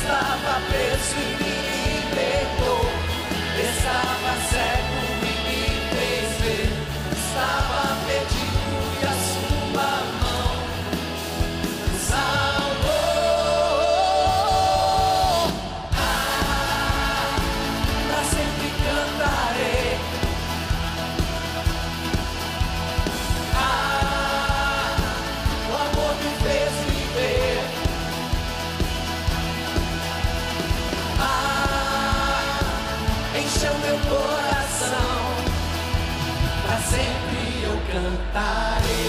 Estava preso e me libertou. Estava cego e me fez ver. Estava perdido e a sua mão me salvou. Pra sempre cantarei. O amor me fez viver. Encheu meu coração, pra sempre eu cantarei.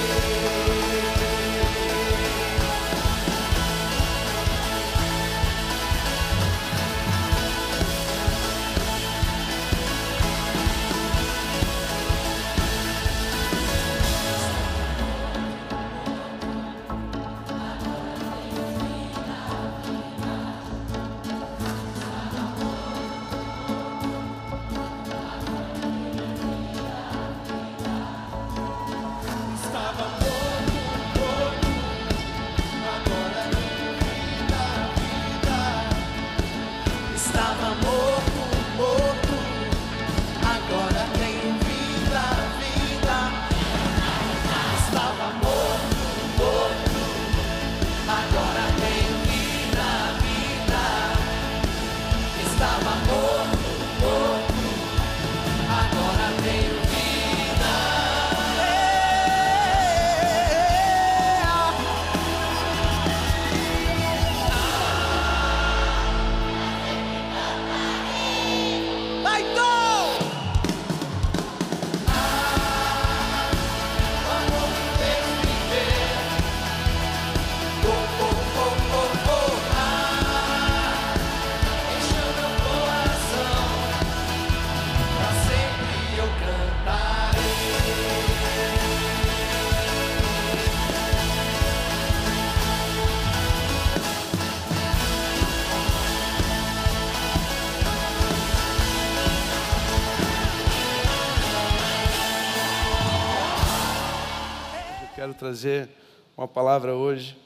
Quero trazer uma palavra hoje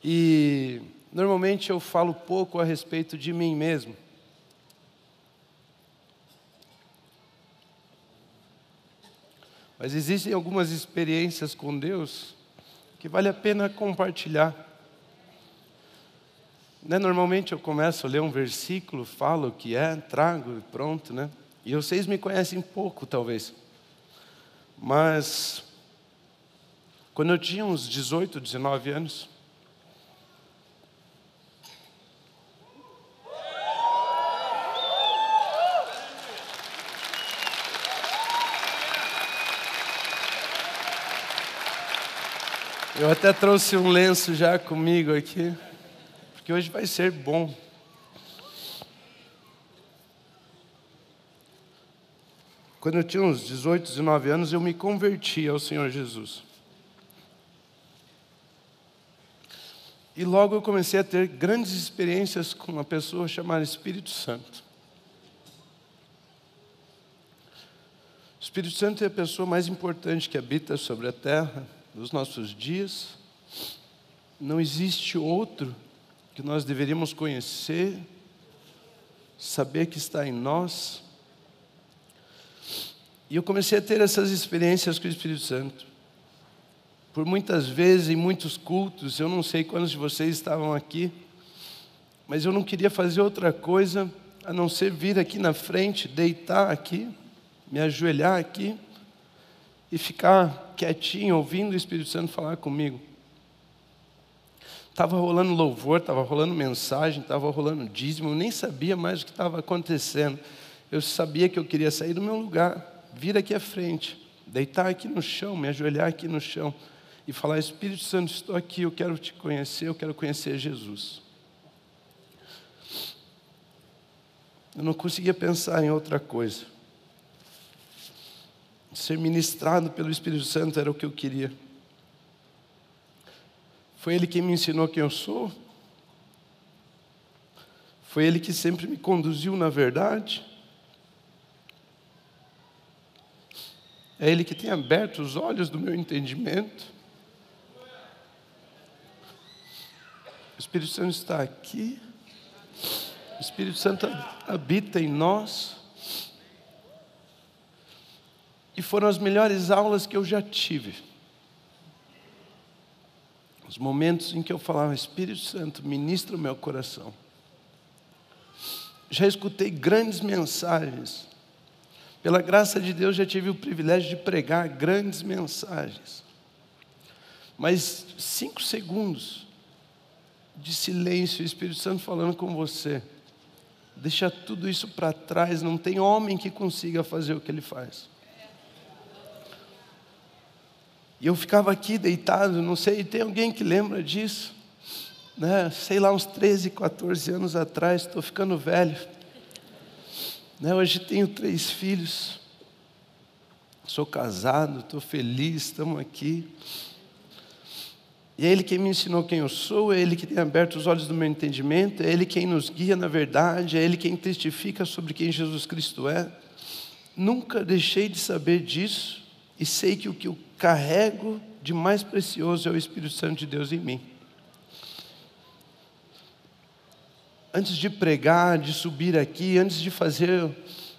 e normalmente eu falo pouco a respeito de mim mesmo. Mas existem algumas experiências com Deus que vale a pena compartilhar. Normalmente eu começo a ler um versículo, falo o que é, trago e pronto, né? E vocês me conhecem pouco, talvez. Mas quando eu tinha uns 18, 19 anos, Eu até trouxe um lenço já comigo aqui, porque hoje vai ser bom. Quando eu tinha uns 18, 19 anos, eu me converti ao Senhor Jesus. E logo eu comecei a ter grandes experiências com uma pessoa chamada Espírito Santo. O Espírito Santo é a pessoa mais importante que habita sobre a terra nos nossos dias. Não existe outro que nós deveríamos conhecer, saber que está em nós. E eu comecei a ter essas experiências com o Espírito Santo. Por muitas vezes, em muitos cultos, eu não sei quantos de vocês estavam aqui, mas eu não queria fazer outra coisa a não ser vir aqui na frente, deitar aqui, me ajoelhar aqui e ficar quietinho, ouvindo o Espírito Santo falar comigo. Estava rolando louvor, estava rolando mensagem, estava rolando dízimo, eu nem sabia mais o que estava acontecendo. Eu sabia que eu queria sair do meu lugar, vir aqui à frente, deitar aqui no chão, me ajoelhar aqui no chão e falar: Espírito Santo, estou aqui, eu quero te conhecer, eu quero conhecer Jesus. Eu não conseguia pensar em outra coisa. Ser ministrado pelo Espírito Santo era o que eu queria. Foi Ele quem me ensinou quem eu sou. Foi Ele que sempre me conduziu na verdade. É Ele que tem aberto os olhos do meu entendimento. O Espírito Santo está aqui. O Espírito Santo habita em nós. E foram as melhores aulas que eu já tive. Os momentos em que eu falava: Espírito Santo, ministra o meu coração. Já escutei grandes mensagens. Pela graça de Deus, já tive o privilégio de pregar grandes mensagens. Mas 5 segundos de silêncio, o Espírito Santo falando com você, deixa tudo isso para trás. Não tem homem que consiga fazer o que Ele faz. E eu ficava aqui deitado, não sei, tem alguém que lembra disso? Né? Sei lá, uns 13, 14 anos atrás, estou ficando velho. Né? Hoje tenho 3 filhos, sou casado, estou feliz, estamos aqui. E é Ele quem me ensinou quem eu sou, é Ele que tem aberto os olhos do meu entendimento, é Ele quem nos guia na verdade, é Ele quem testifica sobre quem Jesus Cristo é. Nunca deixei de saber disso e sei que o que eu carrego de mais precioso é o Espírito Santo de Deus em mim. Antes de pregar, de subir aqui, antes de fazer,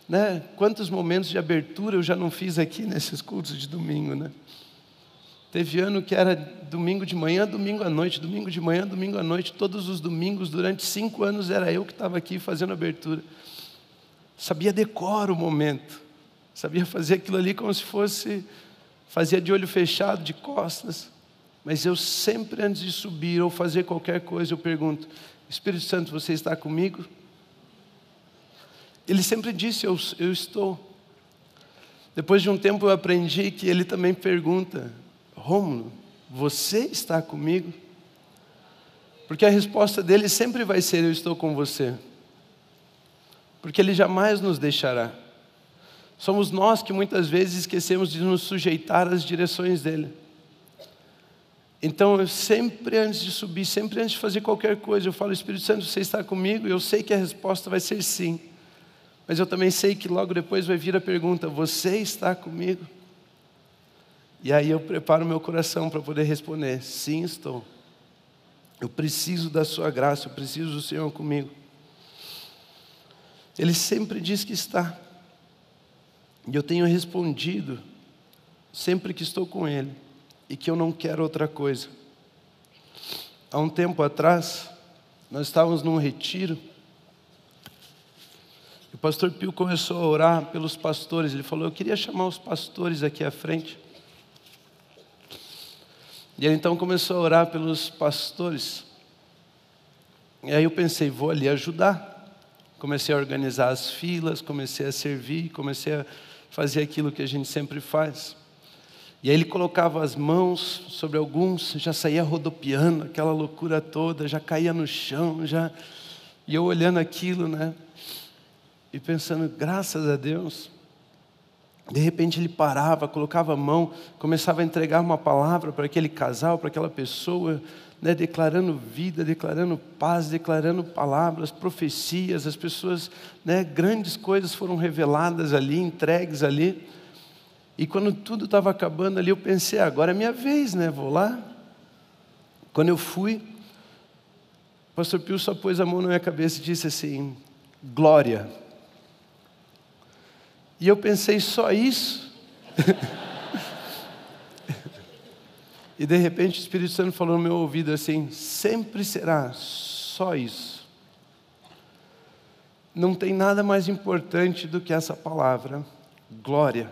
né, quantos momentos de abertura eu já não fiz aqui nesses cultos de domingo, né? Teve ano que era domingo de manhã, domingo à noite, domingo de manhã, domingo à noite, todos os domingos, durante 5 anos era eu que estava aqui fazendo abertura. Sabia decorar o momento, sabia fazer aquilo ali como se fosse, fazia de olho fechado, de costas. Mas eu sempre, antes de subir ou fazer qualquer coisa, eu pergunto: Espírito Santo, você está comigo? Ele sempre disse: eu estou. Depois de um tempo eu aprendi que ele também pergunta: Rômulo, você está comigo? Porque a resposta dele sempre vai ser: eu estou com você. Porque ele jamais nos deixará. Somos nós que muitas vezes esquecemos de nos sujeitar às direções dele. Então eu sempre, antes de subir, sempre antes de fazer qualquer coisa, eu falo: Espírito Santo, você está comigo? Eu sei que a resposta vai ser sim. Mas eu também sei que logo depois vai vir a pergunta: você está comigo? E aí eu preparo meu coração para poder responder: sim, estou. Eu preciso da sua graça, eu preciso do Senhor comigo. Ele sempre diz que está. E eu tenho respondido sempre que estou com Ele e que eu não quero outra coisa. Há um tempo atrás, nós estávamos num retiro. O pastor Pio começou a orar pelos pastores. Ele falou: eu queria chamar os pastores aqui à frente. E ele então começou a orar pelos pastores. E aí eu pensei: vou ali ajudar. Comecei a organizar as filas, comecei a servir, comecei a fazer aquilo que a gente sempre faz. E aí ele colocava as mãos sobre alguns, já saía rodopiando, aquela loucura toda, já caía no chão, já... E eu olhando aquilo, né? E pensando, graças a Deus. De repente ele parava, colocava a mão, começava a entregar uma palavra para aquele casal, para aquela pessoa, né? Declarando vida, declarando paz, declarando palavras, profecias. As pessoas, né? Grandes coisas foram reveladas ali, entregues ali. E quando tudo estava acabando ali, eu pensei, agora é minha vez, né? Vou lá. Quando eu fui, o pastor Pio só pôs a mão na minha cabeça e disse assim, glória. E eu pensei, só isso? E de repente o Espírito Santo falou no meu ouvido assim, sempre será só isso. Não tem nada mais importante do que essa palavra, glória.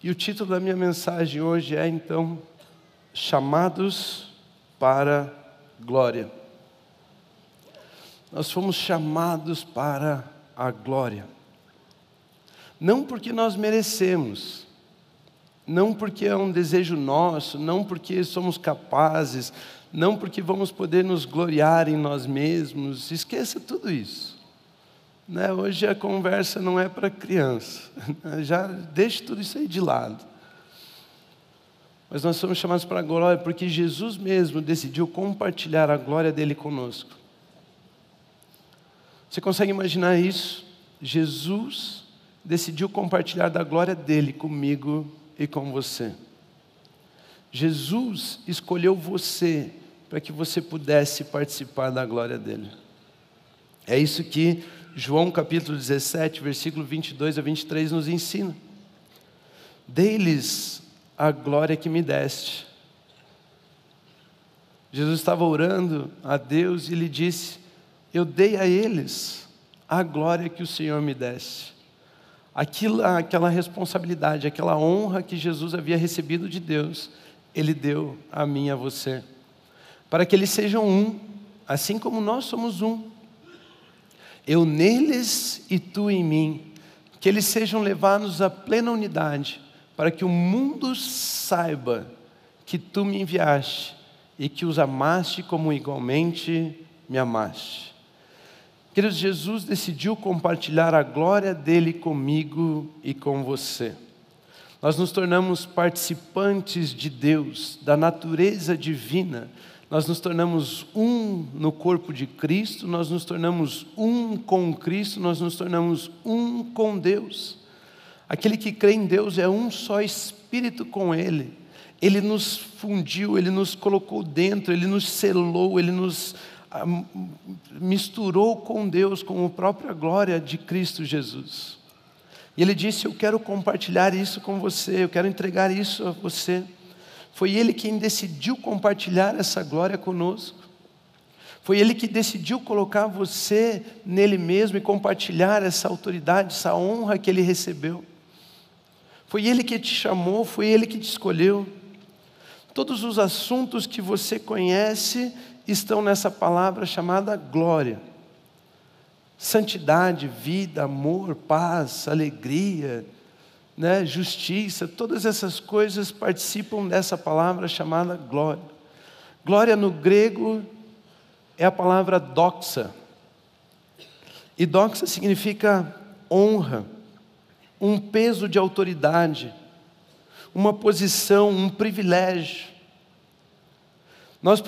E o título da minha mensagem hoje é então, chamados para glória. Nós fomos chamados para a glória. Não porque nós merecemos, não porque é um desejo nosso, não porque somos capazes, não porque vamos poder nos gloriar em nós mesmos. Esqueça tudo isso. Né? Hoje a conversa não é para criança. Já deixe tudo isso aí de lado. Mas nós somos chamados para a glória porque Jesus mesmo decidiu compartilhar a glória dele conosco. Você consegue imaginar isso? Jesus decidiu compartilhar da glória dele comigo e com você. Jesus escolheu você para que você pudesse participar da glória dele. É isso que João capítulo 17, versículo 22 a 23 nos ensina. Dei-lhes a glória que me deste. Jesus estava orando a Deus e lhe disse, eu dei a eles a glória que o Senhor me deste. Aquela responsabilidade, aquela honra que Jesus havia recebido de Deus, Ele deu a mim e a você. Para que eles sejam um, assim como nós somos um. Eu neles e tu em mim, que eles sejam levados à plena unidade, para que o mundo saiba que tu me enviaste e que os amaste como igualmente me amaste. Queridos, Jesus decidiu compartilhar a glória dele comigo e com você. Nós nos tornamos participantes de Deus, da natureza divina. Nós nos tornamos um no corpo de Cristo, nós nos tornamos um com Cristo, nós nos tornamos um com Deus. Aquele que crê em Deus é um só espírito com Ele. Ele nos fundiu, Ele nos colocou dentro, Ele nos selou, Ele nos misturou com Deus, com a própria glória de Cristo Jesus. E Ele disse, eu quero compartilhar isso com você, eu quero entregar isso a você. Foi Ele quem decidiu compartilhar essa glória conosco. Foi Ele que decidiu colocar você nele mesmo e compartilhar essa autoridade, essa honra que Ele recebeu. Foi Ele que te chamou, foi Ele que te escolheu. Todos os assuntos que você conhece estão nessa palavra chamada glória. Santidade, vida, amor, paz, alegria, né, justiça, todas essas coisas participam dessa palavra chamada glória. Glória no grego é a palavra doxa. E doxa significa honra, um peso de autoridade, uma posição, um privilégio. Nós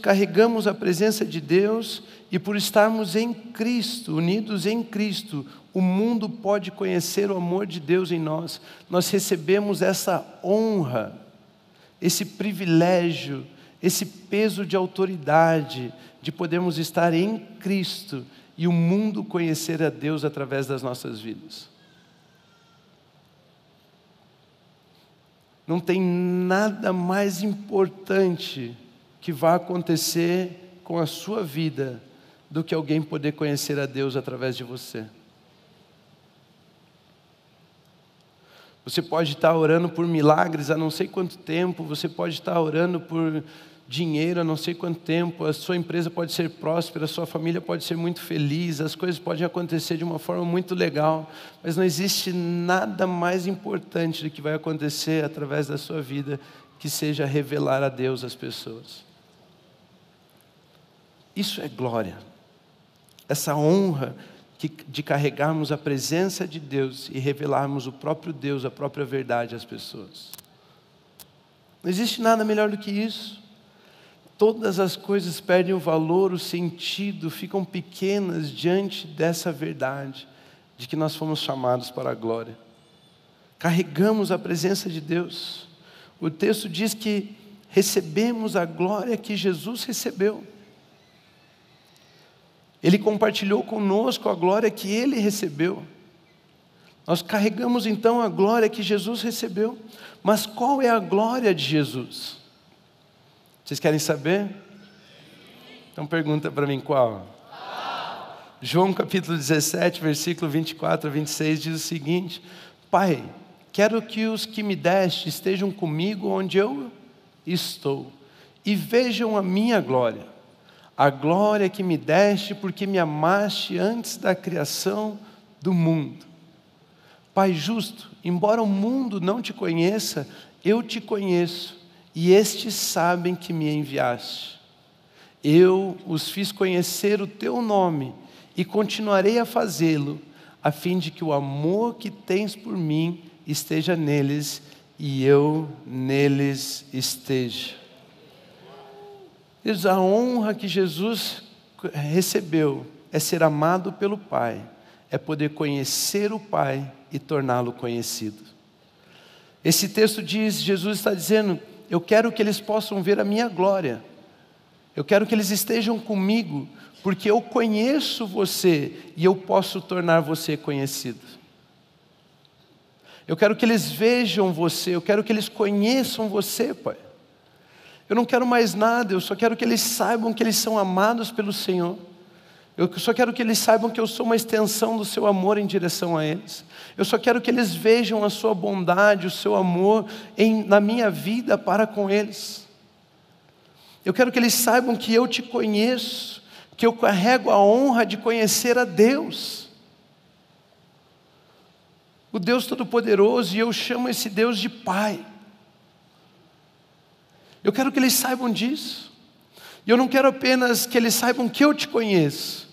carregamos a presença de Deus e por estarmos em Cristo, unidos em Cristo, o mundo pode conhecer o amor de Deus em nós. Nós recebemos essa honra, esse privilégio, esse peso de autoridade, de podermos estar em Cristo e o mundo conhecer a Deus através das nossas vidas. Não tem nada mais importante que vai acontecer com a sua vida do que alguém poder conhecer a Deus através de você. Você pode estar orando por milagres há não sei quanto tempo, você pode estar orando por dinheiro há não sei quanto tempo, a sua empresa pode ser próspera, a sua família pode ser muito feliz, as coisas podem acontecer de uma forma muito legal, mas não existe nada mais importante do que vai acontecer através da sua vida que seja revelar a Deus às pessoas. Isso é glória. Essa honra de carregarmos a presença de Deus e revelarmos o próprio Deus, a própria verdade às pessoas. Não existe nada melhor do que isso. Todas as coisas perdem o valor, o sentido, ficam pequenas diante dessa verdade, de que nós fomos chamados para a glória. Carregamos a presença de Deus. O texto diz que recebemos a glória que Jesus recebeu. Ele compartilhou conosco a glória que Ele recebeu. Nós carregamos então a glória que Jesus recebeu. Mas qual é a glória de Jesus? Vocês querem saber? Então pergunta para mim qual? João capítulo 17, versículo 24 a 26 diz o seguinte: Pai, quero que os que me deste estejam comigo onde eu estou, e vejam a minha glória, a glória que me deste porque me amaste antes da criação do mundo. Pai justo, embora o mundo não te conheça, eu te conheço, e estes sabem que me enviaste. Eu os fiz conhecer o teu nome, e continuarei a fazê-lo, a fim de que o amor que tens por mim esteja neles, e eu neles esteja. A honra que Jesus recebeu é ser amado pelo Pai, é poder conhecer o Pai e torná-lo conhecido. Esse texto diz, Jesus está dizendo, eu quero que eles possam ver a minha glória, eu quero que eles estejam comigo, porque eu conheço você e eu posso tornar você conhecido. Eu quero que eles vejam você, eu quero que eles conheçam você, Pai. Eu não quero mais nada, eu só quero que eles saibam que eles são amados pelo Senhor. Eu só quero que eles saibam que eu sou uma extensão do seu amor em direção a eles. Eu só quero que eles vejam a sua bondade, o seu amor na minha vida para com eles. Eu quero que eles saibam que eu te conheço, que eu carrego a honra de conhecer a Deus, o Deus Todo-Poderoso, e eu chamo esse Deus de Pai. Eu quero que eles saibam disso. E eu não quero apenas que eles saibam que eu te conheço,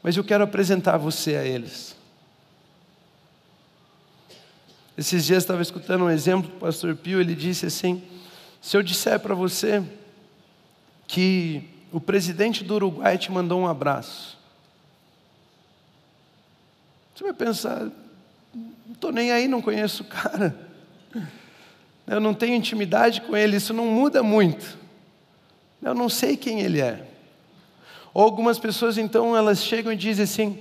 mas eu quero apresentar você a eles. Esses dias eu estava escutando um exemplo do pastor Pio, ele disse assim, se eu disser para você que o presidente do Uruguai te mandou um abraço, você vai pensar, não estou nem aí, não conheço o cara, eu não tenho intimidade com ele, isso não muda muito, eu não sei quem ele é. Ou algumas pessoas então elas chegam e dizem assim,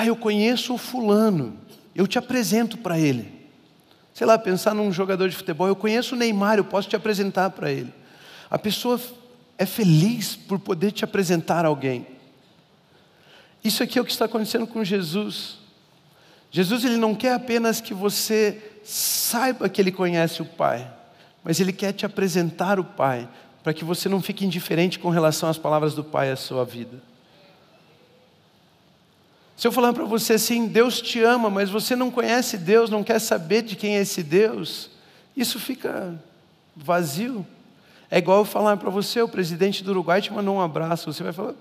eu conheço o fulano, eu te apresento para ele. Sei lá, pensar num jogador de futebol, eu conheço o Neymar, eu posso te apresentar para ele. A pessoa é feliz por poder te apresentar a alguém. Isso aqui é o que está acontecendo com Jesus. Jesus, ele não quer apenas que você saiba que ele conhece o Pai, mas ele quer te apresentar o Pai, para que você não fique indiferente com relação às palavras do Pai à sua vida. Se eu falar para você assim, Deus te ama, mas você não conhece Deus, não quer saber de quem é esse Deus, isso fica vazio. É igual eu falar para você, o presidente do Uruguai te mandou um abraço, você vai falar,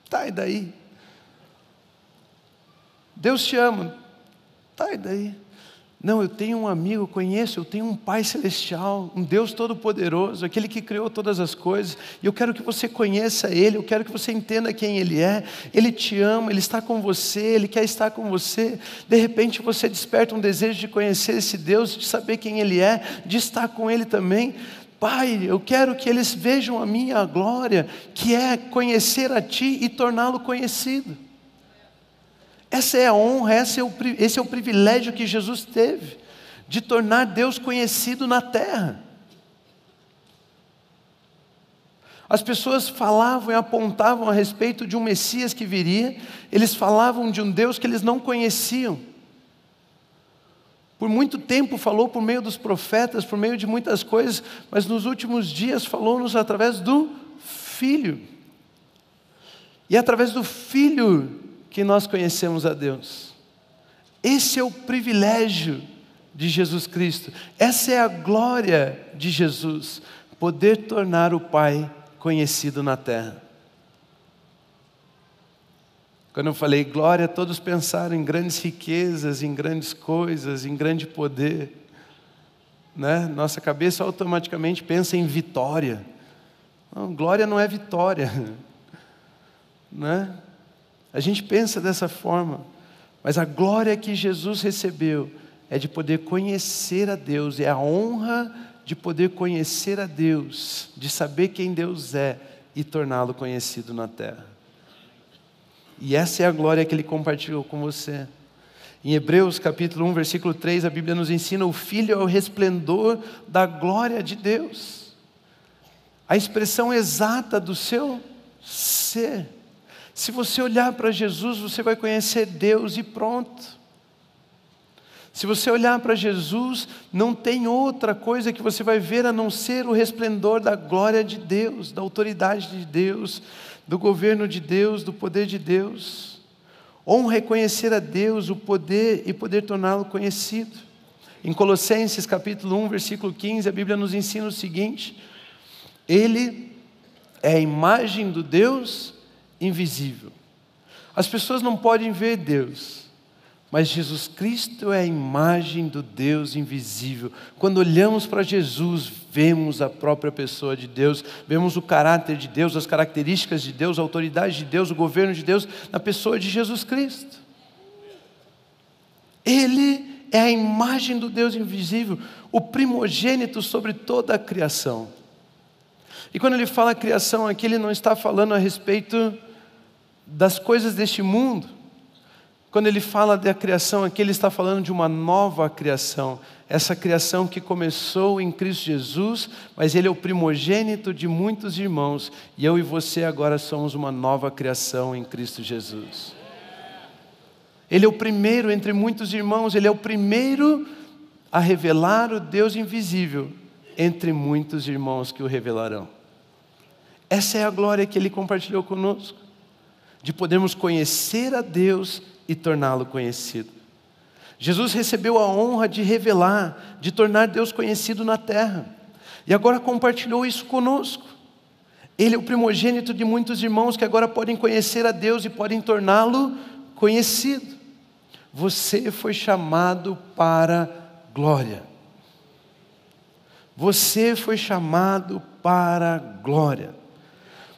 tá, e daí? Deus te ama, tá, e daí? Não, eu tenho um amigo, eu conheço, eu tenho um Pai Celestial, um Deus Todo-Poderoso, aquele que criou todas as coisas, e eu quero que você conheça Ele, eu quero que você entenda quem Ele é, Ele te ama, Ele está com você, Ele quer estar com você. De repente você desperta um desejo de conhecer esse Deus, de saber quem Ele é, de estar com Ele também. Pai, eu quero que eles vejam a minha glória, que é conhecer a Ti e torná-lo conhecido. Essa é a honra, esse é o privilégio que Jesus teve, de tornar Deus conhecido na terra. As pessoas falavam e apontavam a respeito de um Messias que viria, eles falavam de um Deus que eles não conheciam. Por muito tempo falou por meio dos profetas, por meio de muitas coisas, mas nos últimos dias falou-nos através do Filho. E é através do Filho que nós conhecemos a Deus. Esse é o privilégio de Jesus Cristo. Essa é a glória de Jesus, poder tornar o Pai conhecido na terra. Quando eu falei glória, todos pensaram em grandes riquezas, em grandes coisas, em grande poder, né? Nossa cabeça automaticamente pensa em vitória. Não, glória não é vitória, né? A gente pensa dessa forma, mas a glória que Jesus recebeu é de poder conhecer a Deus, é a honra de poder conhecer a Deus, de saber quem Deus é e torná-lo conhecido na terra. E essa é a glória que Ele compartilhou com você. Em Hebreus capítulo 1, versículo 3, a Bíblia nos ensina: o Filho é o resplendor da glória de Deus. A expressão exata do seu ser. Se você olhar para Jesus, você vai conhecer Deus e pronto. Se você olhar para Jesus, não tem outra coisa que você vai ver a não ser o resplendor da glória de Deus, da autoridade de Deus, do governo de Deus, do poder de Deus. Honra é conhecer a Deus, o poder e poder torná-lo conhecido. Em Colossenses capítulo 1, versículo 15, a Bíblia nos ensina o seguinte: Ele é a imagem do Deus invisível. As pessoas não podem ver Deus, mas Jesus Cristo é a imagem do Deus invisível. Quando olhamos para Jesus, vemos a própria pessoa de Deus, vemos o caráter de Deus, as características de Deus, a autoridade de Deus, o governo de Deus, na pessoa de Jesus Cristo. Ele é a imagem do Deus invisível, o primogênito sobre toda a criação. E quando ele fala criação aqui, ele não está falando a respeito das coisas deste mundo. Quando ele fala da criação aqui, ele está falando de uma nova criação. Essa criação que começou em Cristo Jesus, mas Ele é o primogênito de muitos irmãos. E eu e você agora somos uma nova criação em Cristo Jesus. Ele é o primeiro entre muitos irmãos. Ele é o primeiro a revelar o Deus invisível entre muitos irmãos que o revelarão. Essa é a glória que Ele compartilhou conosco, de podermos conhecer a Deus e torná-lo conhecido. Jesus recebeu a honra de revelar, de tornar Deus conhecido na terra. E agora compartilhou isso conosco. Ele é o primogênito de muitos irmãos que agora podem conhecer a Deus e podem torná-lo conhecido. Você foi chamado para glória. Você foi chamado para glória.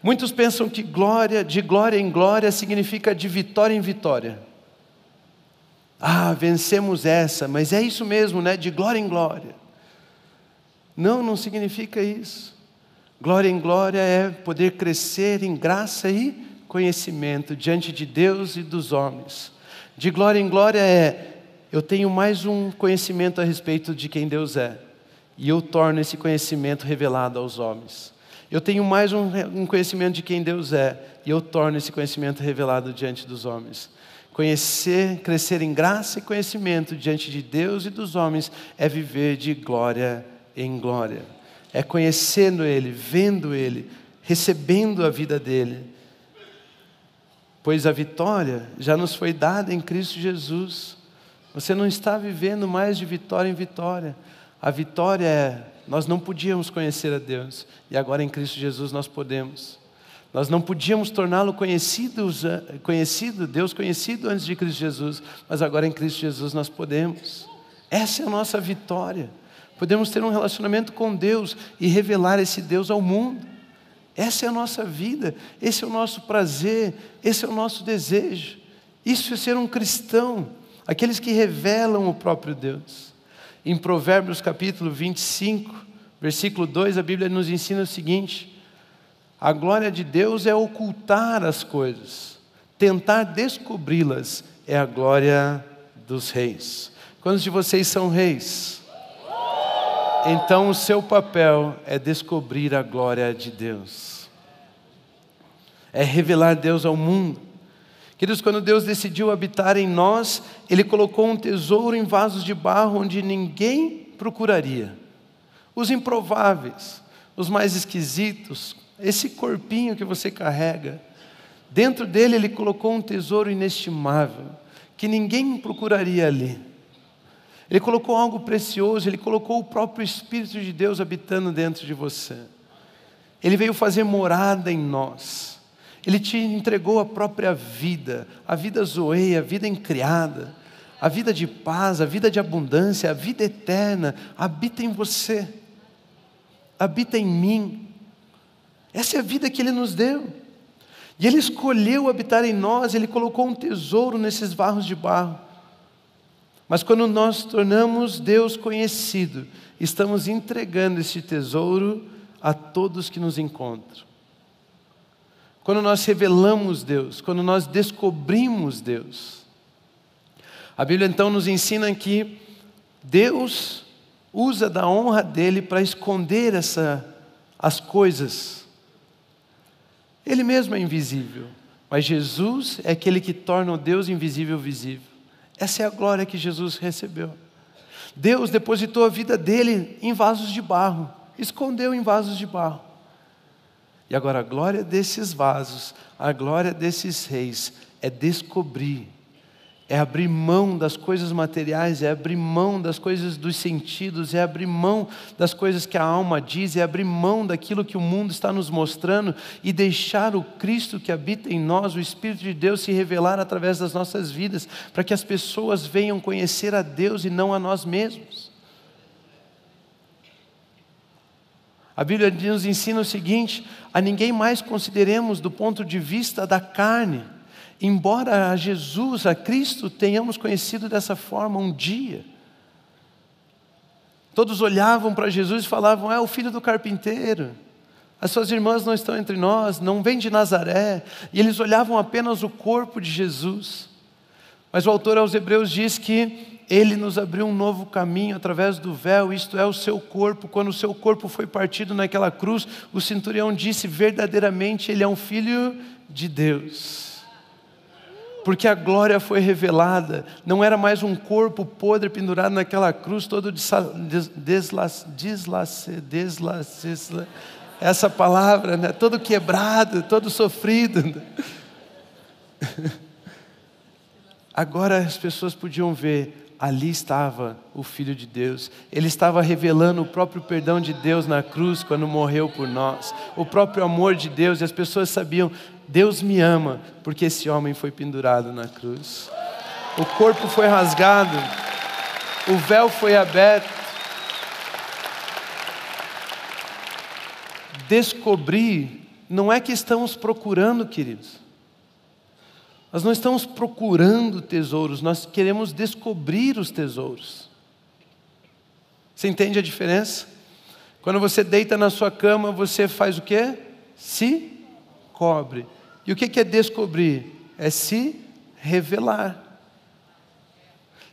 Muitos pensam que glória, de glória em glória, significa de vitória em vitória. Ah, vencemos essa, mas é isso mesmo, né? De glória em glória. Não, não significa isso. Glória em glória é poder crescer em graça e conhecimento diante de Deus e dos homens. De glória em glória é, eu tenho mais um conhecimento a respeito de quem Deus é, e eu torno esse conhecimento revelado aos homens. Eu tenho mais um conhecimento de quem Deus é, e eu torno esse conhecimento revelado diante dos homens. Conhecer, crescer em graça e conhecimento diante de Deus e dos homens é viver de glória em glória. É conhecendo Ele, vendo Ele, recebendo a vida dEle. Pois a vitória já nos foi dada em Cristo Jesus. Você não está vivendo mais de vitória em vitória. A vitória é, nós não podíamos conhecer a Deus, e agora em Cristo Jesus nós podemos. Nós não podíamos torná-lo conhecido, Deus conhecido antes de Cristo Jesus, mas agora em Cristo Jesus nós podemos. Essa é a nossa vitória. Podemos ter um relacionamento com Deus e revelar esse Deus ao mundo. Essa é a nossa vida, esse é o nosso prazer, esse é o nosso desejo. Isso é ser um cristão, aqueles que revelam o próprio Deus. Em Provérbios capítulo 25, versículo 2, a Bíblia nos ensina o seguinte: a glória de Deus é ocultar as coisas, tentar descobri-las é a glória dos reis. Quantos de vocês são reis? Então o seu papel é descobrir a glória de Deus, é revelar Deus ao mundo. Queridos, quando Deus decidiu habitar em nós, Ele colocou um tesouro em vasos de barro onde ninguém procuraria. Os improváveis, os mais esquisitos, esse corpinho que você carrega, dentro dele Ele colocou um tesouro inestimável, que ninguém procuraria ali. Ele colocou algo precioso, Ele colocou o próprio Espírito de Deus habitando dentro de você. Ele veio fazer morada em nós. Ele te entregou a própria vida, a vida zoe, a vida incriada, a vida de paz, a vida de abundância, a vida eterna, habita em você, habita em mim. Essa é a vida que Ele nos deu. E Ele escolheu habitar em nós, Ele colocou um tesouro nesses vasos de barro. Mas quando nós tornamos Deus conhecido, estamos entregando esse tesouro a todos que nos encontram. Quando nós revelamos Deus, quando nós descobrimos Deus. A Bíblia então nos ensina que Deus usa da honra dEle para esconder as coisas. Ele mesmo é invisível, mas Jesus é aquele que torna o Deus invisível visível. Essa é a glória que Jesus recebeu. Deus depositou a vida dEle em vasos de barro, escondeu em vasos de barro. E agora a glória desses vasos, a glória desses reis é descobrir, é abrir mão das coisas materiais, é abrir mão das coisas dos sentidos, é abrir mão das coisas que a alma diz, é abrir mão daquilo que o mundo está nos mostrando e deixar o Cristo que habita em nós, o Espírito de Deus, se revelar através das nossas vidas, para que as pessoas venham conhecer a Deus e não a nós mesmos. A Bíblia nos ensina o seguinte: a ninguém mais consideremos do ponto de vista da carne, embora a Jesus, a Cristo, tenhamos conhecido dessa forma um dia. Todos olhavam para Jesus e falavam: é o filho do carpinteiro, as suas irmãs não estão entre nós, não vem de Nazaré. E eles olhavam apenas o corpo de Jesus. Mas o autor aos Hebreus diz que Ele nos abriu um novo caminho através do véu, isto é, o seu corpo. Quando o seu corpo foi partido naquela cruz, o centurião disse: verdadeiramente Ele é um filho de Deus. Porque a glória foi revelada, não era mais um corpo podre pendurado naquela cruz, todo essa palavra, né? Todo quebrado, todo sofrido. Agora as pessoas podiam ver, ali estava o Filho de Deus. Ele estava revelando o próprio perdão de Deus na cruz quando morreu por nós, o próprio amor de Deus, e as pessoas sabiam: Deus me ama, porque esse homem foi pendurado na cruz. O corpo foi rasgado, o véu foi aberto. Descobrir não é que estamos procurando, queridos. Nós não estamos procurando tesouros, nós queremos descobrir os tesouros. Você entende a diferença? Quando você deita na sua cama, você faz o quê? Se cobre. E o que é descobrir? É se revelar.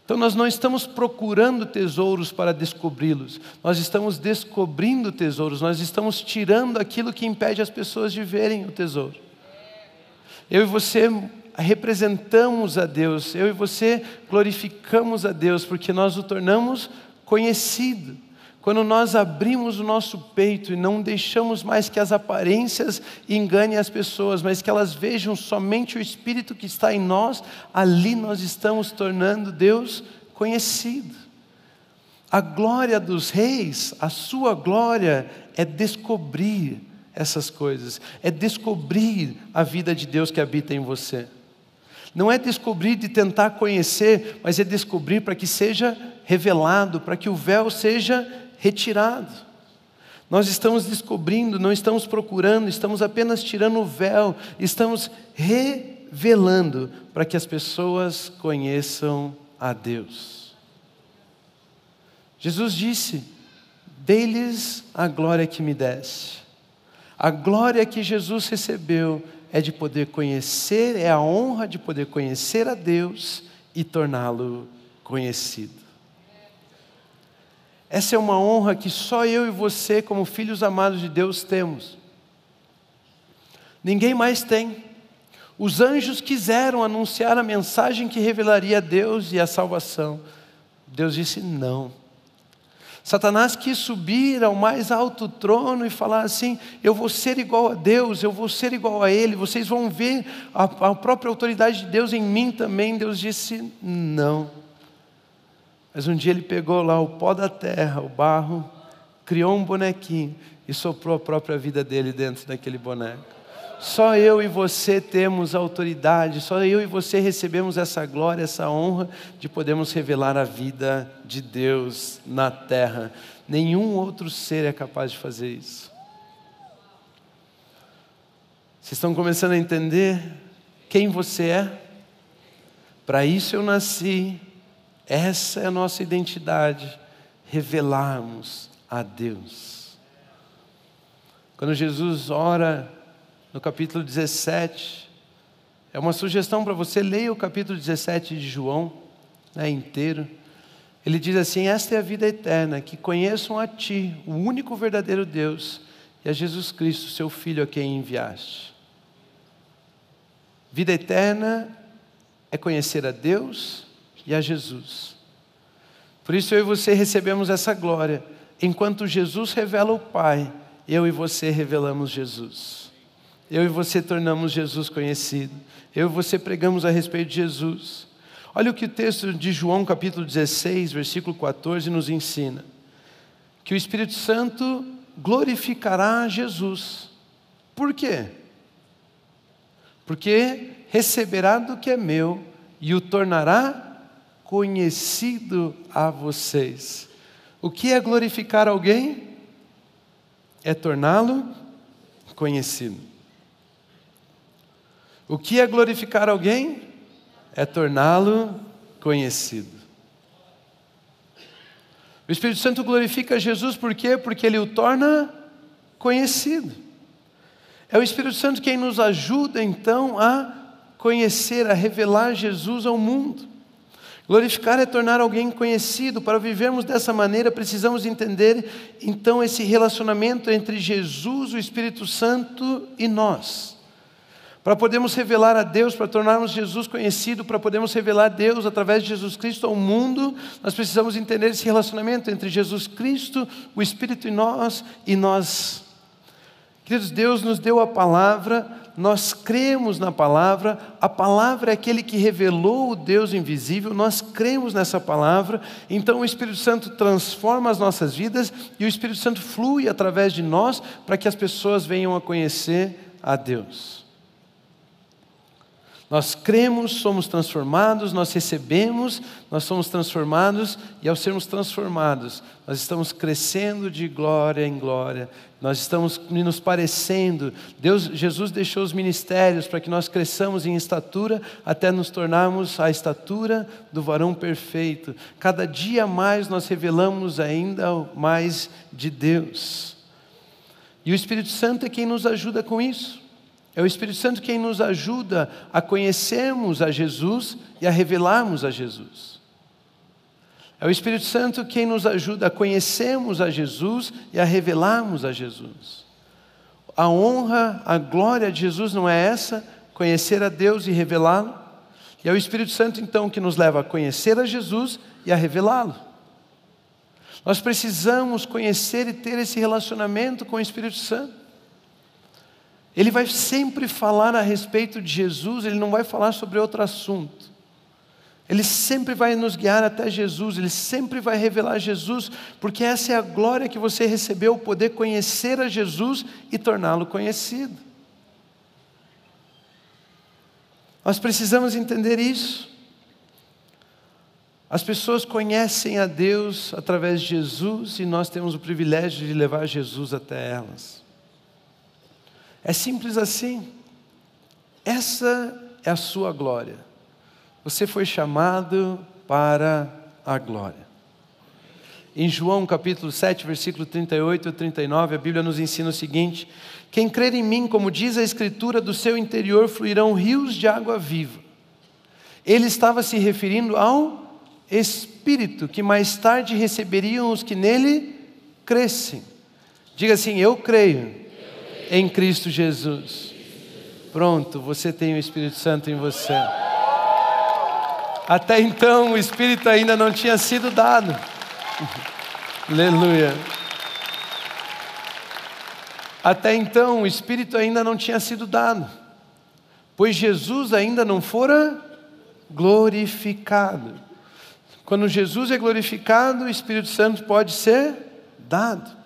Então nós não estamos procurando tesouros para descobri-los, nós estamos descobrindo tesouros, nós estamos tirando aquilo que impede as pessoas de verem o tesouro. Eu e você representamos a Deus, eu e você glorificamos a Deus, porque nós o tornamos conhecido. Quando nós abrimos o nosso peito e não deixamos mais que as aparências enganem as pessoas, mas que elas vejam somente o Espírito que está em nós, ali nós estamos tornando Deus conhecido. A glória dos reis, a sua glória é descobrir essas coisas, é descobrir a vida de Deus que habita em você. Não é descobrir de tentar conhecer, mas é descobrir para que seja revelado, para que o véu seja retirado. Nós estamos descobrindo, não estamos procurando, estamos apenas tirando o véu, estamos revelando para que as pessoas conheçam a Deus. Jesus disse: dei-lhes a glória que me deste. A glória que Jesus recebeu é de poder conhecer, é a honra de poder conhecer a Deus e torná-lo conhecido. Essa é uma honra que só eu e você, como filhos amados de Deus, temos. Ninguém mais tem. Os anjos quiseram anunciar a mensagem que revelaria Deus e a salvação. Deus disse não. Satanás quis subir ao mais alto trono e falar assim: eu vou ser igual a Deus, eu vou ser igual a Ele, vocês vão ver a própria autoridade de Deus em mim também. Deus disse não. Mas um dia ele pegou lá o pó da terra, o barro, criou um bonequinho e soprou a própria vida dele dentro daquele boneco. Só eu e você temos autoridade, só eu e você recebemos essa glória, essa honra de podermos revelar a vida de Deus na terra. Nenhum outro ser é capaz de fazer isso. Vocês estão começando a entender quem você é? Para isso eu nasci. Essa é a nossa identidade, revelarmos a Deus. Quando Jesus ora no capítulo 17, é uma sugestão para você, leia o capítulo 17 de João, inteiro. Ele diz assim: esta é a vida eterna, que conheçam a Ti, o único verdadeiro Deus, e a Jesus Cristo, Seu Filho, a quem enviaste. Vida eterna é conhecer a Deus e a Jesus. Por isso eu e você recebemos essa glória. Enquanto Jesus revela o Pai, eu e você revelamos Jesus. Eu e você tornamos Jesus conhecido. Eu e você pregamos a respeito de Jesus. Olha o que o texto de João capítulo 16, versículo 14 nos ensina. Que o Espírito Santo glorificará Jesus. Por quê? Porque receberá do que é meu e o tornará conhecido a vocês. O que é glorificar alguém? É torná-lo conhecido. O que é glorificar alguém? É torná-lo conhecido. O Espírito Santo glorifica Jesus por quê? Porque Ele o torna conhecido. É o Espírito Santo quem nos ajuda então a conhecer, a revelar Jesus ao mundo. Glorificar é tornar alguém conhecido. Para vivermos dessa maneira, precisamos entender então esse relacionamento entre Jesus, o Espírito Santo e nós. Para podermos revelar a Deus, para tornarmos Jesus conhecido, para podermos revelar Deus através de Jesus Cristo ao mundo, nós precisamos entender esse relacionamento entre Jesus Cristo, o Espírito e nós. Queridos, Deus nos deu a palavra, nós cremos na palavra, a palavra é aquele que revelou o Deus invisível, nós cremos nessa palavra, então o Espírito Santo transforma as nossas vidas e o Espírito Santo flui através de nós para que as pessoas venham a conhecer a Deus. Nós cremos, somos transformados, nós recebemos, nós somos transformados e ao sermos transformados, nós estamos crescendo de glória em glória, nós estamos nos parecendo. Jesus deixou os ministérios para que nós cresçamos em estatura até nos tornarmos a estatura do varão perfeito. Cada dia mais nós revelamos ainda mais de Deus. E o Espírito Santo é quem nos ajuda com isso. É o Espírito Santo quem nos ajuda a conhecermos a Jesus e a revelarmos a Jesus. É o Espírito Santo quem nos ajuda a conhecermos a Jesus e a revelarmos a Jesus. A honra, a glória de Jesus não é essa? Conhecer a Deus e revelá-lo? E é o Espírito Santo então que nos leva a conhecer a Jesus e a revelá-lo. Nós precisamos conhecer e ter esse relacionamento com o Espírito Santo. Ele vai sempre falar a respeito de Jesus, Ele não vai falar sobre outro assunto. Ele sempre vai nos guiar até Jesus, Ele sempre vai revelar Jesus, porque essa é a glória que você recebeu, poder conhecer a Jesus e torná-lo conhecido. Nós precisamos entender isso. As pessoas conhecem a Deus através de Jesus e nós temos o privilégio de levar Jesus até elas. É simples assim. Essa é a sua glória. Você foi chamado para a glória. Em João capítulo 7, versículo 38 e 39, a Bíblia nos ensina o seguinte: quem crer em mim, como diz a Escritura, do seu interior fluirão rios de água viva. Ele estava se referindo ao Espírito, que mais tarde receberiam os que nele crescem. Diga assim: eu creio em Cristo Jesus. Pronto, você tem o Espírito Santo em você. Até então o Espírito ainda não tinha sido dado. Aleluia. Até então o Espírito ainda não tinha sido dado, pois Jesus ainda não fora glorificado. Quando Jesus é glorificado, o Espírito Santo pode ser dado.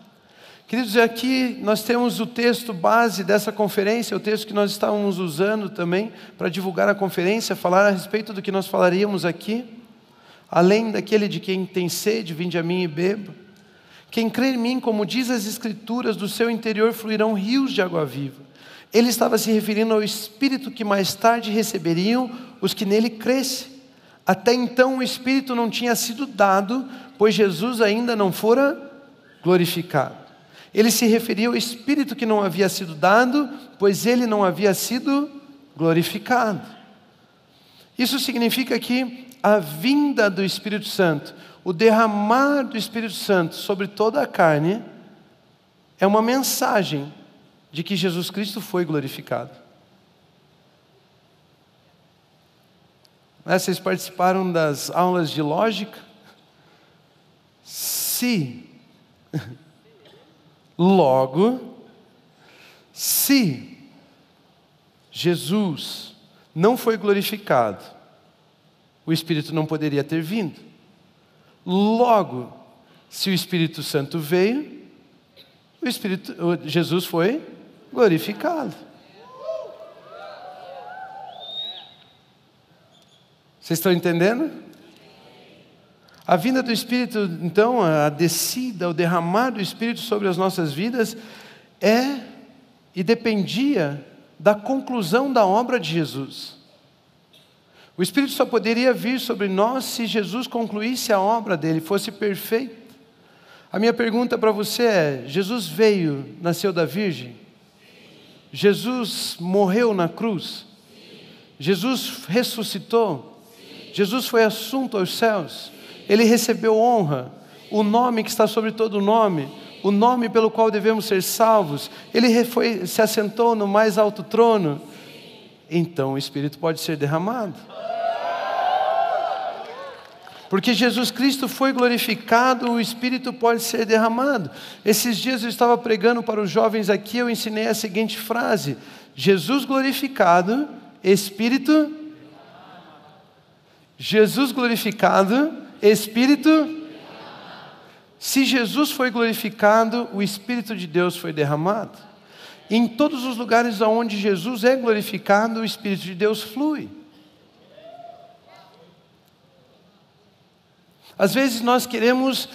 Queridos, aqui nós temos o texto base dessa conferência, o texto que nós estávamos usando também para divulgar a conferência, falar a respeito do que nós falaríamos aqui. Além daquele de quem tem sede, vinde a mim e beba. Quem crê em mim, como diz as Escrituras, do seu interior fluirão rios de água viva. Ele estava se referindo ao Espírito que mais tarde receberiam os que nele crescem. Até então o Espírito não tinha sido dado, pois Jesus ainda não fora glorificado. Ele se referia ao Espírito que não havia sido dado, pois ele não havia sido glorificado. Isso significa que a vinda do Espírito Santo, o derramar do Espírito Santo sobre toda a carne, é uma mensagem de que Jesus Cristo foi glorificado. Vocês participaram das aulas de lógica? Logo, se Jesus não foi glorificado, o Espírito não poderia ter vindo. Logo, se o Espírito Santo veio, Jesus foi glorificado. Vocês estão entendendo? A vinda do Espírito, então, a descida, o derramar do Espírito sobre as nossas vidas e dependia da conclusão da obra de Jesus. O Espírito só poderia vir sobre nós se Jesus concluísse a obra dele, fosse perfeito. A minha pergunta para você é: Jesus veio, nasceu da Virgem? Jesus morreu na cruz? Jesus ressuscitou? Jesus foi assunto aos céus? Ele recebeu honra, o nome que está sobre todo nome, o nome pelo qual devemos ser salvos. Ele se assentou no mais alto trono. Então o Espírito pode ser derramado. Porque Jesus Cristo foi glorificado, o Espírito pode ser derramado. Esses dias eu estava pregando para os jovens aqui, eu ensinei a seguinte frase: Jesus glorificado, Espírito. Jesus glorificado, Espírito. Se Jesus foi glorificado, o Espírito de Deus foi derramado. Em todos os lugares onde Jesus é glorificado, o Espírito de Deus flui. Às vezes nós queremos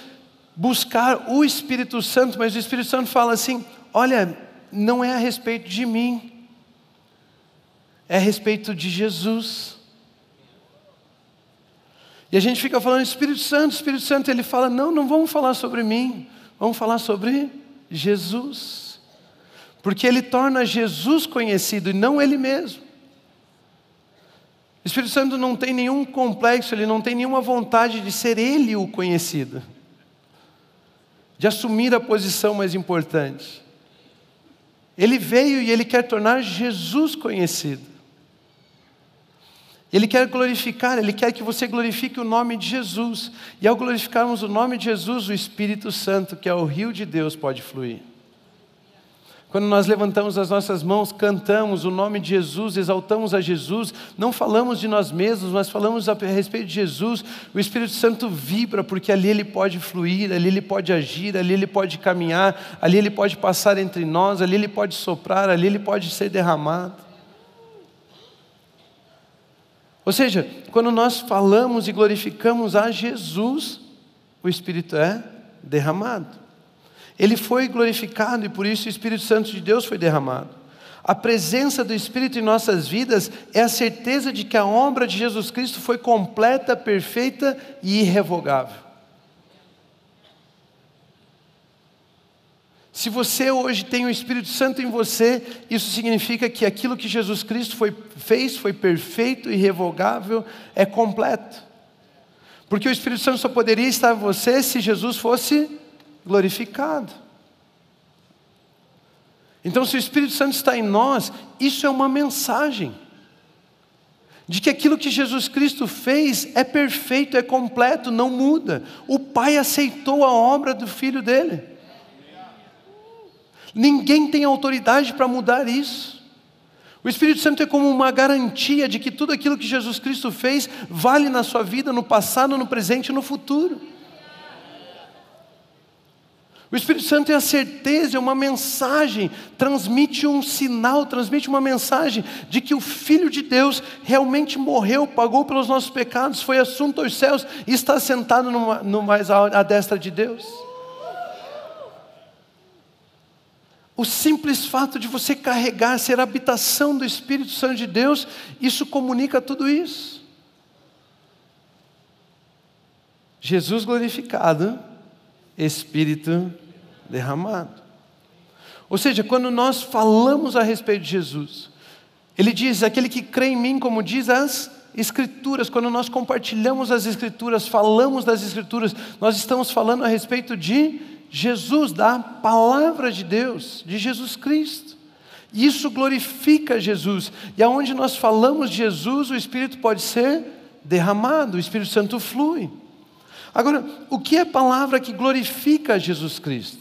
buscar o Espírito Santo, mas o Espírito Santo fala assim: olha, não é a respeito de mim, é a respeito de Jesus. E a gente fica falando Espírito Santo, ele fala: não vamos falar sobre mim, vamos falar sobre Jesus. Porque ele torna Jesus conhecido e não ele mesmo. O Espírito Santo não tem nenhum complexo, ele não tem nenhuma vontade de ser ele o conhecido, de assumir a posição mais importante. Ele veio e ele quer tornar Jesus conhecido. Ele quer glorificar, ele quer que você glorifique o nome de Jesus. E ao glorificarmos o nome de Jesus, o Espírito Santo, que é o rio de Deus, pode fluir. Quando nós levantamos as nossas mãos, cantamos o nome de Jesus, exaltamos a Jesus, não falamos de nós mesmos, mas falamos a respeito de Jesus, o Espírito Santo vibra, porque ali ele pode fluir, ali ele pode agir, ali ele pode caminhar, ali ele pode passar entre nós, ali ele pode soprar, ali ele pode ser derramado. Ou seja, quando nós falamos e glorificamos a Jesus, o Espírito é derramado. Ele foi glorificado e por isso o Espírito Santo de Deus foi derramado. A presença do Espírito em nossas vidas é a certeza de que a obra de Jesus Cristo foi completa, perfeita e irrevogável. Se você hoje tem o Espírito Santo em você, isso significa que aquilo que Jesus Cristo fez foi perfeito, irrevogável, é completo. Porque o Espírito Santo só poderia estar em você se Jesus fosse glorificado. Então, se o Espírito Santo está em nós, isso é uma mensagem de que aquilo que Jesus Cristo fez é perfeito, é completo, não muda. O Pai aceitou a obra do Filho dele. Ninguém tem autoridade para mudar isso. O Espírito Santo é como uma garantia de que tudo aquilo que Jesus Cristo fez vale na sua vida, no passado, no presente e no futuro. O Espírito Santo é a certeza, é uma mensagem, transmite um sinal, transmite uma mensagem de que o Filho de Deus realmente morreu, pagou pelos nossos pecados, foi assunto aos céus e está sentado no mais à destra de Deus. O simples fato de você carregar, ser a habitação do Espírito Santo de Deus, isso comunica tudo isso. Jesus glorificado, Espírito derramado. Ou seja, quando nós falamos a respeito de Jesus, Ele diz, aquele que crê em mim, como diz as Escrituras, quando nós compartilhamos as Escrituras, falamos das Escrituras, nós estamos falando a respeito de Jesus, da palavra de Deus, de Jesus Cristo. E isso glorifica Jesus. E aonde nós falamos de Jesus, o Espírito pode ser derramado, o Espírito Santo flui. Agora, o que é a palavra que glorifica Jesus Cristo?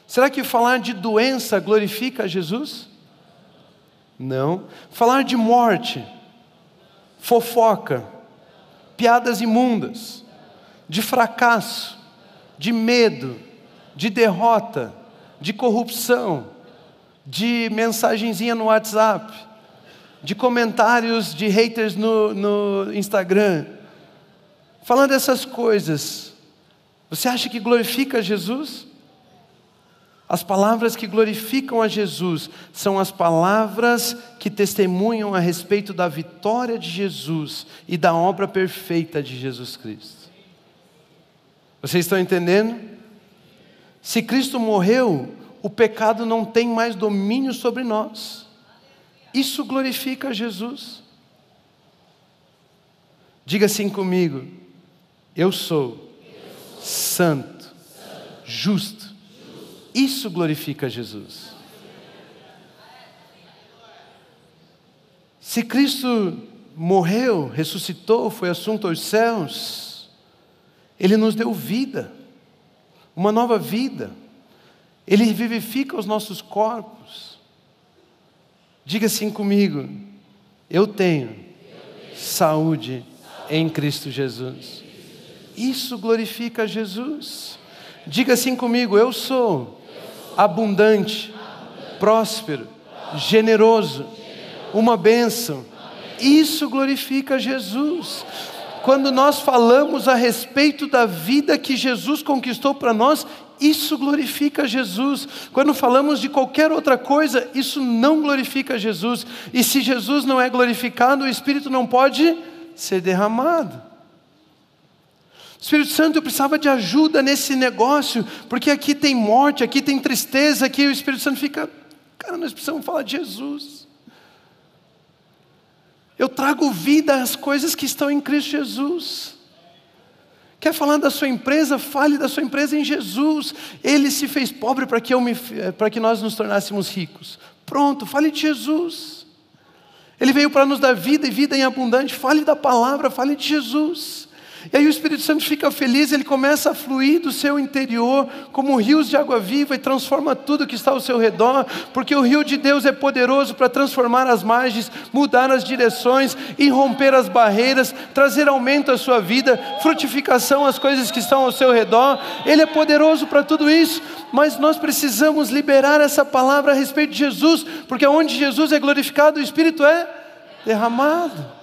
Será que falar de doença glorifica Jesus? Não. Falar de morte, fofoca, piadas imundas, de fracasso, de medo, de derrota, de corrupção, de mensagenzinha no WhatsApp, de comentários de haters no Instagram. Falando dessas coisas, você acha que glorifica Jesus? As palavras que glorificam a Jesus são as palavras que testemunham a respeito da vitória de Jesus e da obra perfeita de Jesus Cristo. Vocês estão entendendo? Se Cristo morreu, o pecado não tem mais domínio sobre nós. Isso glorifica a Jesus. Diga assim comigo: eu sou santo, justo. Isso glorifica Jesus. Se Cristo morreu, ressuscitou, foi assunto aos céus, Ele nos deu vida, uma nova vida. Ele vivifica os nossos corpos. Diga assim comigo: eu tenho saúde em Cristo Jesus. Isso glorifica Jesus. Diga assim comigo: eu sou abundante, próspero, generoso, uma bênção. Isso glorifica Jesus. Quando nós falamos a respeito da vida que Jesus conquistou para nós, isso glorifica Jesus. Quando falamos de qualquer outra coisa, isso não glorifica Jesus. E se Jesus não é glorificado, o Espírito não pode ser derramado. O Espírito Santo precisava de ajuda nesse negócio, porque aqui tem morte, aqui tem tristeza, aqui o Espírito Santo fica, cara, nós precisamos falar de Jesus. Eu trago vida às coisas que estão em Cristo Jesus. Quer falar da sua empresa? Fale da sua empresa em Jesus. Ele se fez pobre para que nós nos tornássemos ricos. Pronto, fale de Jesus. Ele veio para nos dar vida e vida em abundante. Fale da palavra, fale de Jesus. E aí o Espírito Santo fica feliz, ele começa a fluir do seu interior como rios de água viva e transforma tudo que está ao seu redor, porque o rio de Deus é poderoso para transformar as margens, mudar as direções, irromper as barreiras, trazer aumento à sua vida, frutificação às coisas que estão ao seu redor. Ele é poderoso para tudo isso, mas nós precisamos liberar essa palavra a respeito de Jesus, porque onde Jesus é glorificado, o Espírito é derramado.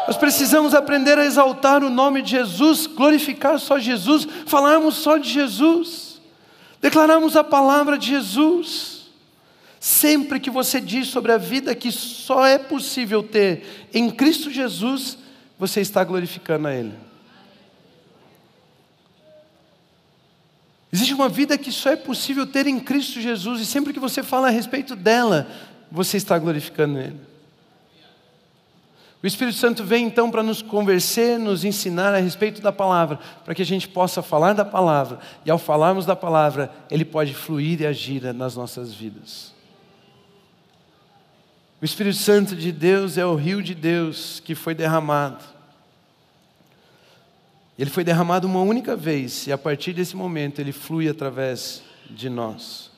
Nós precisamos aprender a exaltar o nome de Jesus, glorificar só Jesus, falarmos só de Jesus, declararmos a palavra de Jesus. Sempre que você diz sobre a vida que só é possível ter em Cristo Jesus, você está glorificando a Ele. Existe uma vida que só é possível ter em Cristo Jesus, e sempre que você fala a respeito dela, você está glorificando Ele. O Espírito Santo vem então para nos convencer, nos ensinar a respeito da palavra, para que a gente possa falar da palavra, e ao falarmos da palavra, Ele pode fluir e agir nas nossas vidas. O Espírito Santo de Deus é o rio de Deus que foi derramado. Ele foi derramado uma única vez, e a partir desse momento Ele flui através de nós.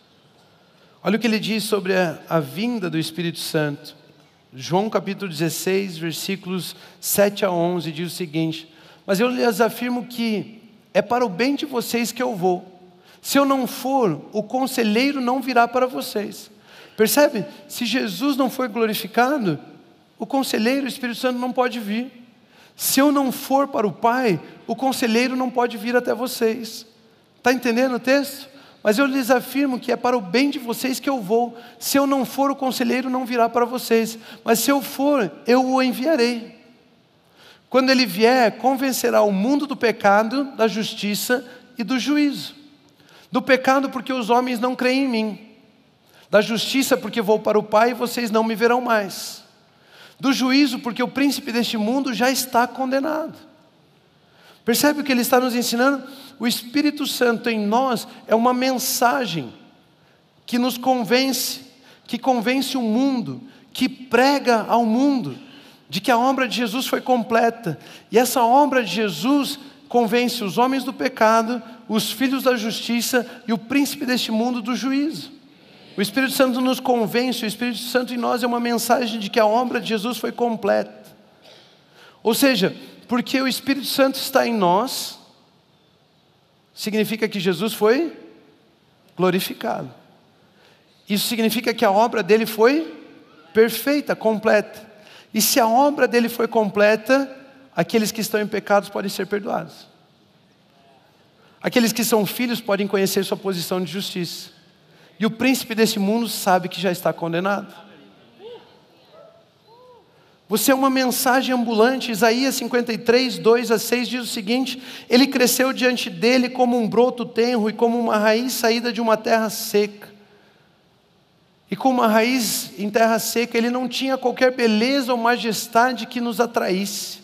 Olha o que Ele diz sobre a vinda do Espírito Santo. João capítulo 16, versículos 7 a 11, diz o seguinte: mas eu lhes afirmo que é para o bem de vocês que eu vou. Se eu não for, o conselheiro não virá para vocês. Percebe? Se Jesus não for glorificado, o conselheiro, o Espírito Santo, não pode vir. Se eu não for para o Pai, o conselheiro não pode vir até vocês. Está entendendo o texto? Mas eu lhes afirmo que é para o bem de vocês que eu vou. Se eu não for, o conselheiro não virá para vocês. Mas se eu for, eu o enviarei. Quando ele vier, convencerá o mundo do pecado, da justiça e do juízo. Do pecado, porque os homens não creem em mim. Da justiça, porque vou para o Pai e vocês não me verão mais. Do juízo, porque o príncipe deste mundo já está condenado. Percebe o que ele está nos ensinando? O Espírito Santo em nós é uma mensagem que nos convence, que convence o mundo, que prega ao mundo de que a obra de Jesus foi completa. E essa obra de Jesus convence os homens do pecado, os filhos da justiça e o príncipe deste mundo do juízo. O Espírito Santo nos convence, o Espírito Santo em nós é uma mensagem de que a obra de Jesus foi completa. Ou seja, porque o Espírito Santo está em nós, significa que Jesus foi glorificado. Isso significa que a obra dele foi perfeita, completa. E se a obra dele foi completa, aqueles que estão em pecados podem ser perdoados. Aqueles que são filhos podem conhecer sua posição de justiça. E o príncipe desse mundo sabe que já está condenado. Você é uma mensagem ambulante. Isaías 53, 2 a 6 diz o seguinte: ele cresceu diante dele como um broto tenro e como uma raiz saída de uma terra seca. E como uma raiz em terra seca, ele não tinha qualquer beleza ou majestade que nos atraísse.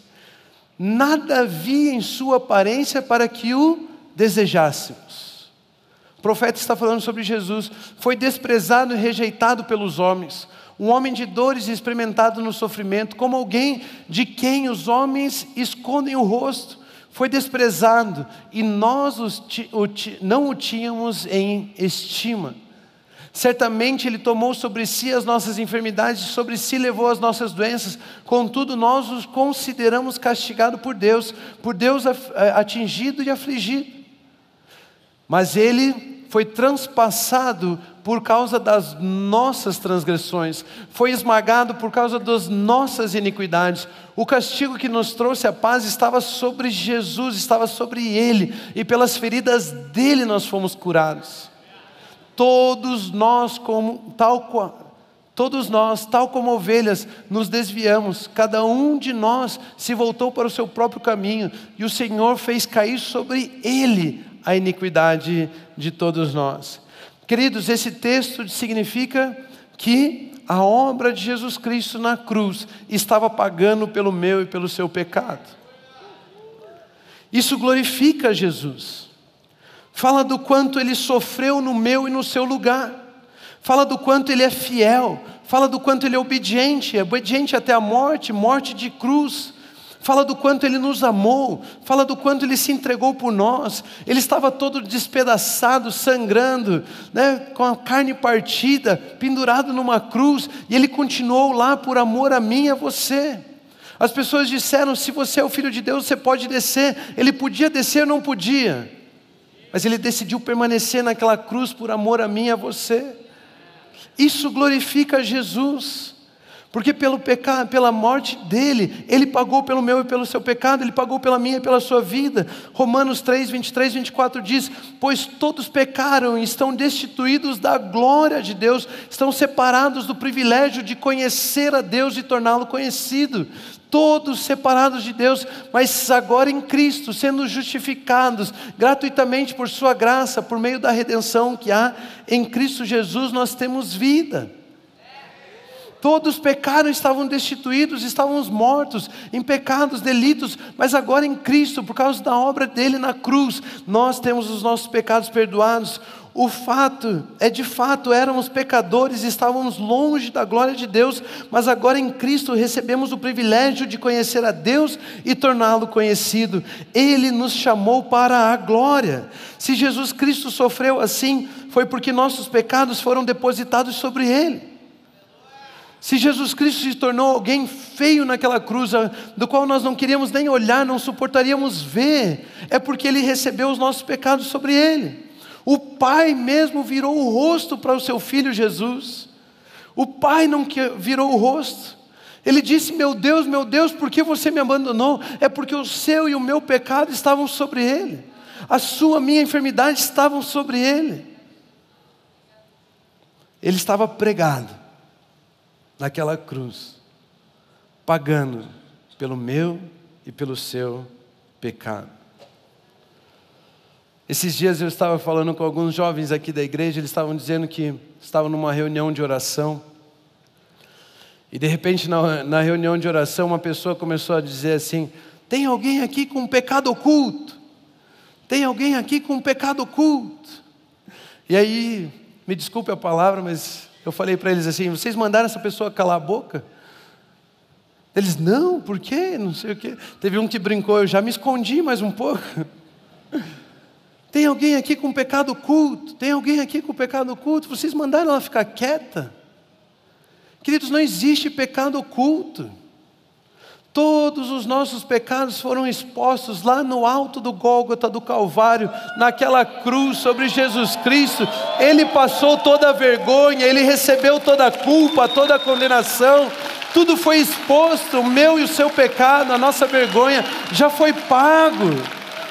Nada havia em sua aparência para que o desejássemos. O profeta está falando sobre Jesus. Foi desprezado e rejeitado pelos homens. Um homem de dores e experimentado no sofrimento, como alguém de quem os homens escondem o rosto. Foi desprezado e nós não o tínhamos em estima. Certamente Ele tomou sobre si as nossas enfermidades, sobre si levou as nossas doenças. Contudo, nós os consideramos castigado por Deus atingido e afligido. Mas Ele foi transpassado por causa das nossas transgressões, foi esmagado por causa das nossas iniquidades. O castigo que nos trouxe a paz estava sobre Jesus, estava sobre Ele, e pelas feridas dele nós fomos curados. Todos nós, tal como ovelhas, nos desviamos, cada um de nós se voltou para o seu próprio caminho, e o Senhor fez cair sobre Ele a iniquidade de todos nós. Queridos, esse texto significa que a obra de Jesus Cristo na cruz estava pagando pelo meu e pelo seu pecado. Isso glorifica Jesus. Fala do quanto Ele sofreu no meu e no seu lugar. Fala do quanto Ele é fiel. Fala do quanto Ele é obediente até a morte, morte de cruz. Fala do quanto Ele nos amou, fala do quanto Ele se entregou por nós. Ele estava todo despedaçado, sangrando, com a carne partida, pendurado numa cruz, e Ele continuou lá por amor a mim e a você. As pessoas disseram: se você é o Filho de Deus, você pode descer. Ele podia descer ou não podia? Mas Ele decidiu permanecer naquela cruz por amor a mim e a você. Isso glorifica Jesus. Porque pelo pecado, pela morte dele, Ele pagou pelo meu e pelo seu pecado, Ele pagou pela minha e pela sua vida. Romanos 3, 23, 24 diz: pois todos pecaram e estão destituídos da glória de Deus, estão separados do privilégio de conhecer a Deus e torná-lo conhecido. Todos separados de Deus, mas agora em Cristo, sendo justificados gratuitamente por sua graça, por meio da redenção que há em Cristo Jesus, nós temos vida. Todos pecaram, estavam destituídos, estávamos mortos em pecados, delitos, mas agora em Cristo, por causa da obra dele na cruz, nós temos os nossos pecados perdoados. O fato é, de fato, éramos pecadores, estávamos longe da glória de Deus, mas agora em Cristo recebemos o privilégio de conhecer a Deus e torná-lo conhecido. Ele nos chamou para a glória. Se Jesus Cristo sofreu assim, foi porque nossos pecados foram depositados sobre Ele. Se Jesus Cristo se tornou alguém feio naquela cruz, do qual nós não queríamos nem olhar, não suportaríamos ver, é porque Ele recebeu os nossos pecados sobre Ele. O Pai mesmo virou o rosto para o seu Filho Jesus. O Pai não virou o rosto. Ele disse: meu Deus, por que você me abandonou? É porque o seu e o meu pecado estavam sobre Ele. A sua, minha enfermidade estavam sobre Ele. Ele estava pregado naquela cruz, pagando pelo meu e pelo seu pecado. Esses dias eu estava falando com alguns jovens aqui da igreja, eles estavam dizendo que estavam numa reunião de oração, e de repente na reunião de oração uma pessoa começou a dizer assim: tem alguém aqui com um pecado oculto? Tem alguém aqui com um pecado oculto? E aí, me desculpe a palavra, mas eu falei para eles assim: vocês mandaram essa pessoa calar a boca? Eles: não, por quê? Não sei o quê. Teve um que brincou: eu já me escondi mais um pouco. Tem alguém aqui com pecado oculto? Tem alguém aqui com pecado oculto? Vocês mandaram ela ficar quieta? Queridos, não existe pecado oculto. Todos os nossos pecados foram expostos lá no alto do Gólgota do Calvário, naquela cruz sobre Jesus Cristo. Ele passou toda a vergonha, Ele recebeu toda a culpa, toda a condenação. Tudo foi exposto, o meu e o seu pecado, a nossa vergonha já foi pago,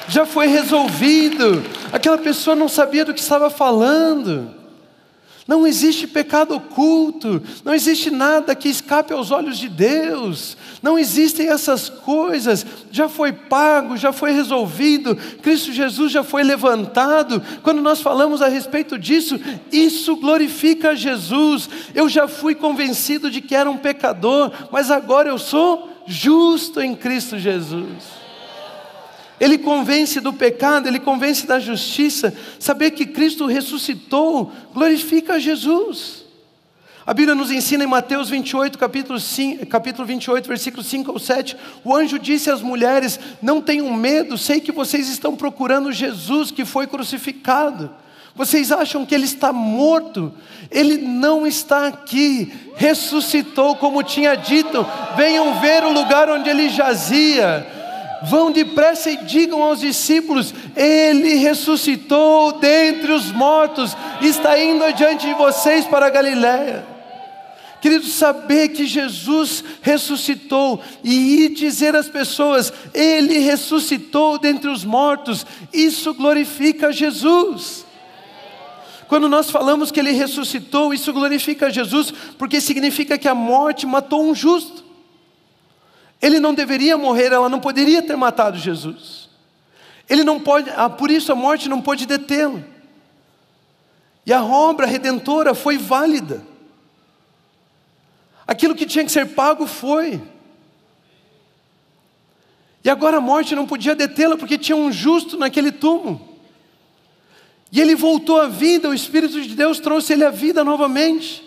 já foi resolvido. Aquela pessoa não sabia do que estava falando. Não existe pecado oculto, não existe nada que escape aos olhos de Deus, não existem essas coisas, já foi pago, já foi resolvido, Cristo Jesus já foi levantado. Quando nós falamos a respeito disso, isso glorifica a Jesus. Eu já fui convencido de que era um pecador, mas agora eu sou justo em Cristo Jesus. Ele convence do pecado, Ele convence da justiça. Saber que Cristo ressuscitou glorifica a Jesus. A Bíblia nos ensina em Mateus 28, capítulo 28, versículos 5 ao 7. O anjo disse às mulheres: não tenham medo, sei que vocês estão procurando Jesus que foi crucificado. Vocês acham que Ele está morto? Ele não está aqui, ressuscitou como tinha dito. Venham ver o lugar onde Ele jazia. Vão depressa e digam aos discípulos: Ele ressuscitou dentre os mortos, está indo adiante de vocês para a Galiléia. Queridos, saber que Jesus ressuscitou e ir dizer às pessoas: Ele ressuscitou dentre os mortos, isso glorifica Jesus. Quando nós falamos que Ele ressuscitou, isso glorifica Jesus, porque significa que a morte matou um justo. Ele não deveria morrer, ela não poderia ter matado Jesus. Ele não pode, por isso a morte não pôde detê-lo. E a obra redentora foi válida. Aquilo que tinha que ser pago foi. E agora a morte não podia detê-la, porque tinha um justo naquele túmulo. E ele voltou à vida, o Espírito de Deus trouxe ele à vida novamente.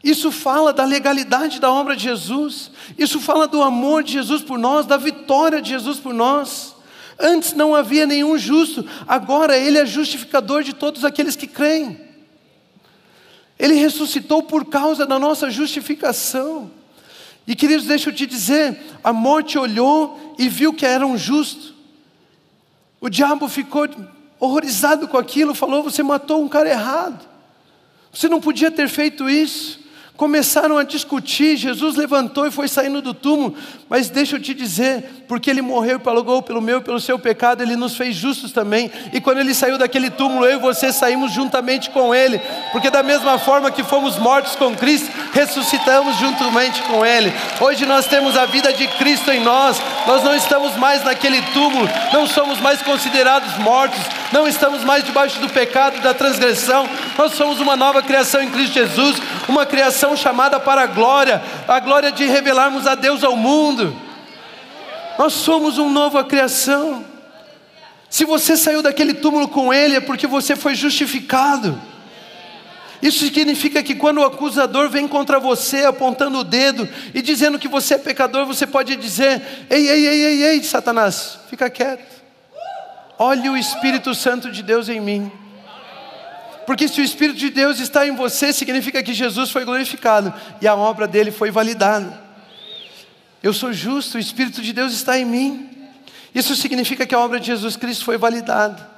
Isso fala da legalidade da obra de Jesus. Isso fala do amor de Jesus por nós, da vitória de Jesus por nós. Antes não havia nenhum justo, agora Ele é justificador de todos aqueles que creem. Ele ressuscitou por causa da nossa justificação. E queridos, deixa eu te dizer, a morte olhou e viu que era um justo. O diabo ficou horrorizado com aquilo, falou: você matou um cara errado. Você não podia ter feito isso. Começaram a discutir, Jesus levantou e foi saindo do túmulo, mas deixa eu te dizer, porque Ele morreu e pagou pelo meu e pelo seu pecado, Ele nos fez justos também, e quando Ele saiu daquele túmulo, eu e você saímos juntamente com Ele, porque da mesma forma que fomos mortos com Cristo, ressuscitamos juntamente com Ele. Hoje nós temos a vida de Cristo em nós, nós não estamos mais naquele túmulo, não somos mais considerados mortos, não estamos mais debaixo do pecado e da transgressão, nós somos uma nova criação em Cristo Jesus. uma criação chamada para a glória de revelarmos a Deus ao mundo. Nós somos uma nova criação. Se você saiu daquele túmulo com Ele, é porque você foi justificado. Isso significa que quando o acusador vem contra você, apontando o dedo e dizendo que você é pecador, você pode dizer: ei, Satanás, fica quieto. Olhe o Espírito Santo de Deus em mim. Porque se o Espírito de Deus está em você, significa que Jesus foi glorificado e a obra dele foi validada. Eu sou justo, o Espírito de Deus está em mim. Isso significa que a obra de Jesus Cristo foi validada.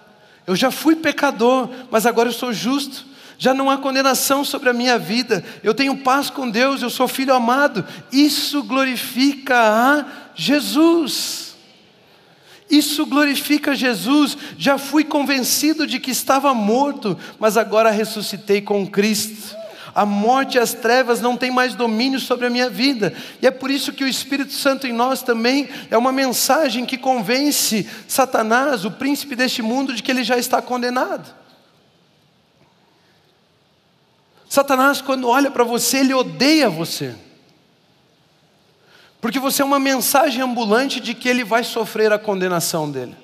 Eu já fui pecador, mas agora eu sou justo. Já não há condenação sobre a minha vida. Eu tenho paz com Deus, eu sou filho amado. Isso glorifica a Jesus. Isso glorifica Jesus. Já fui convencido de que estava morto, mas agora ressuscitei com Cristo. A morte e as trevas não têm mais domínio sobre a minha vida. E é por isso que o Espírito Santo em nós também é uma mensagem que convence Satanás, o príncipe deste mundo, de que ele já está condenado. Satanás, quando olha para você, ele odeia você. Porque você é uma mensagem ambulante de que ele vai sofrer a condenação dele.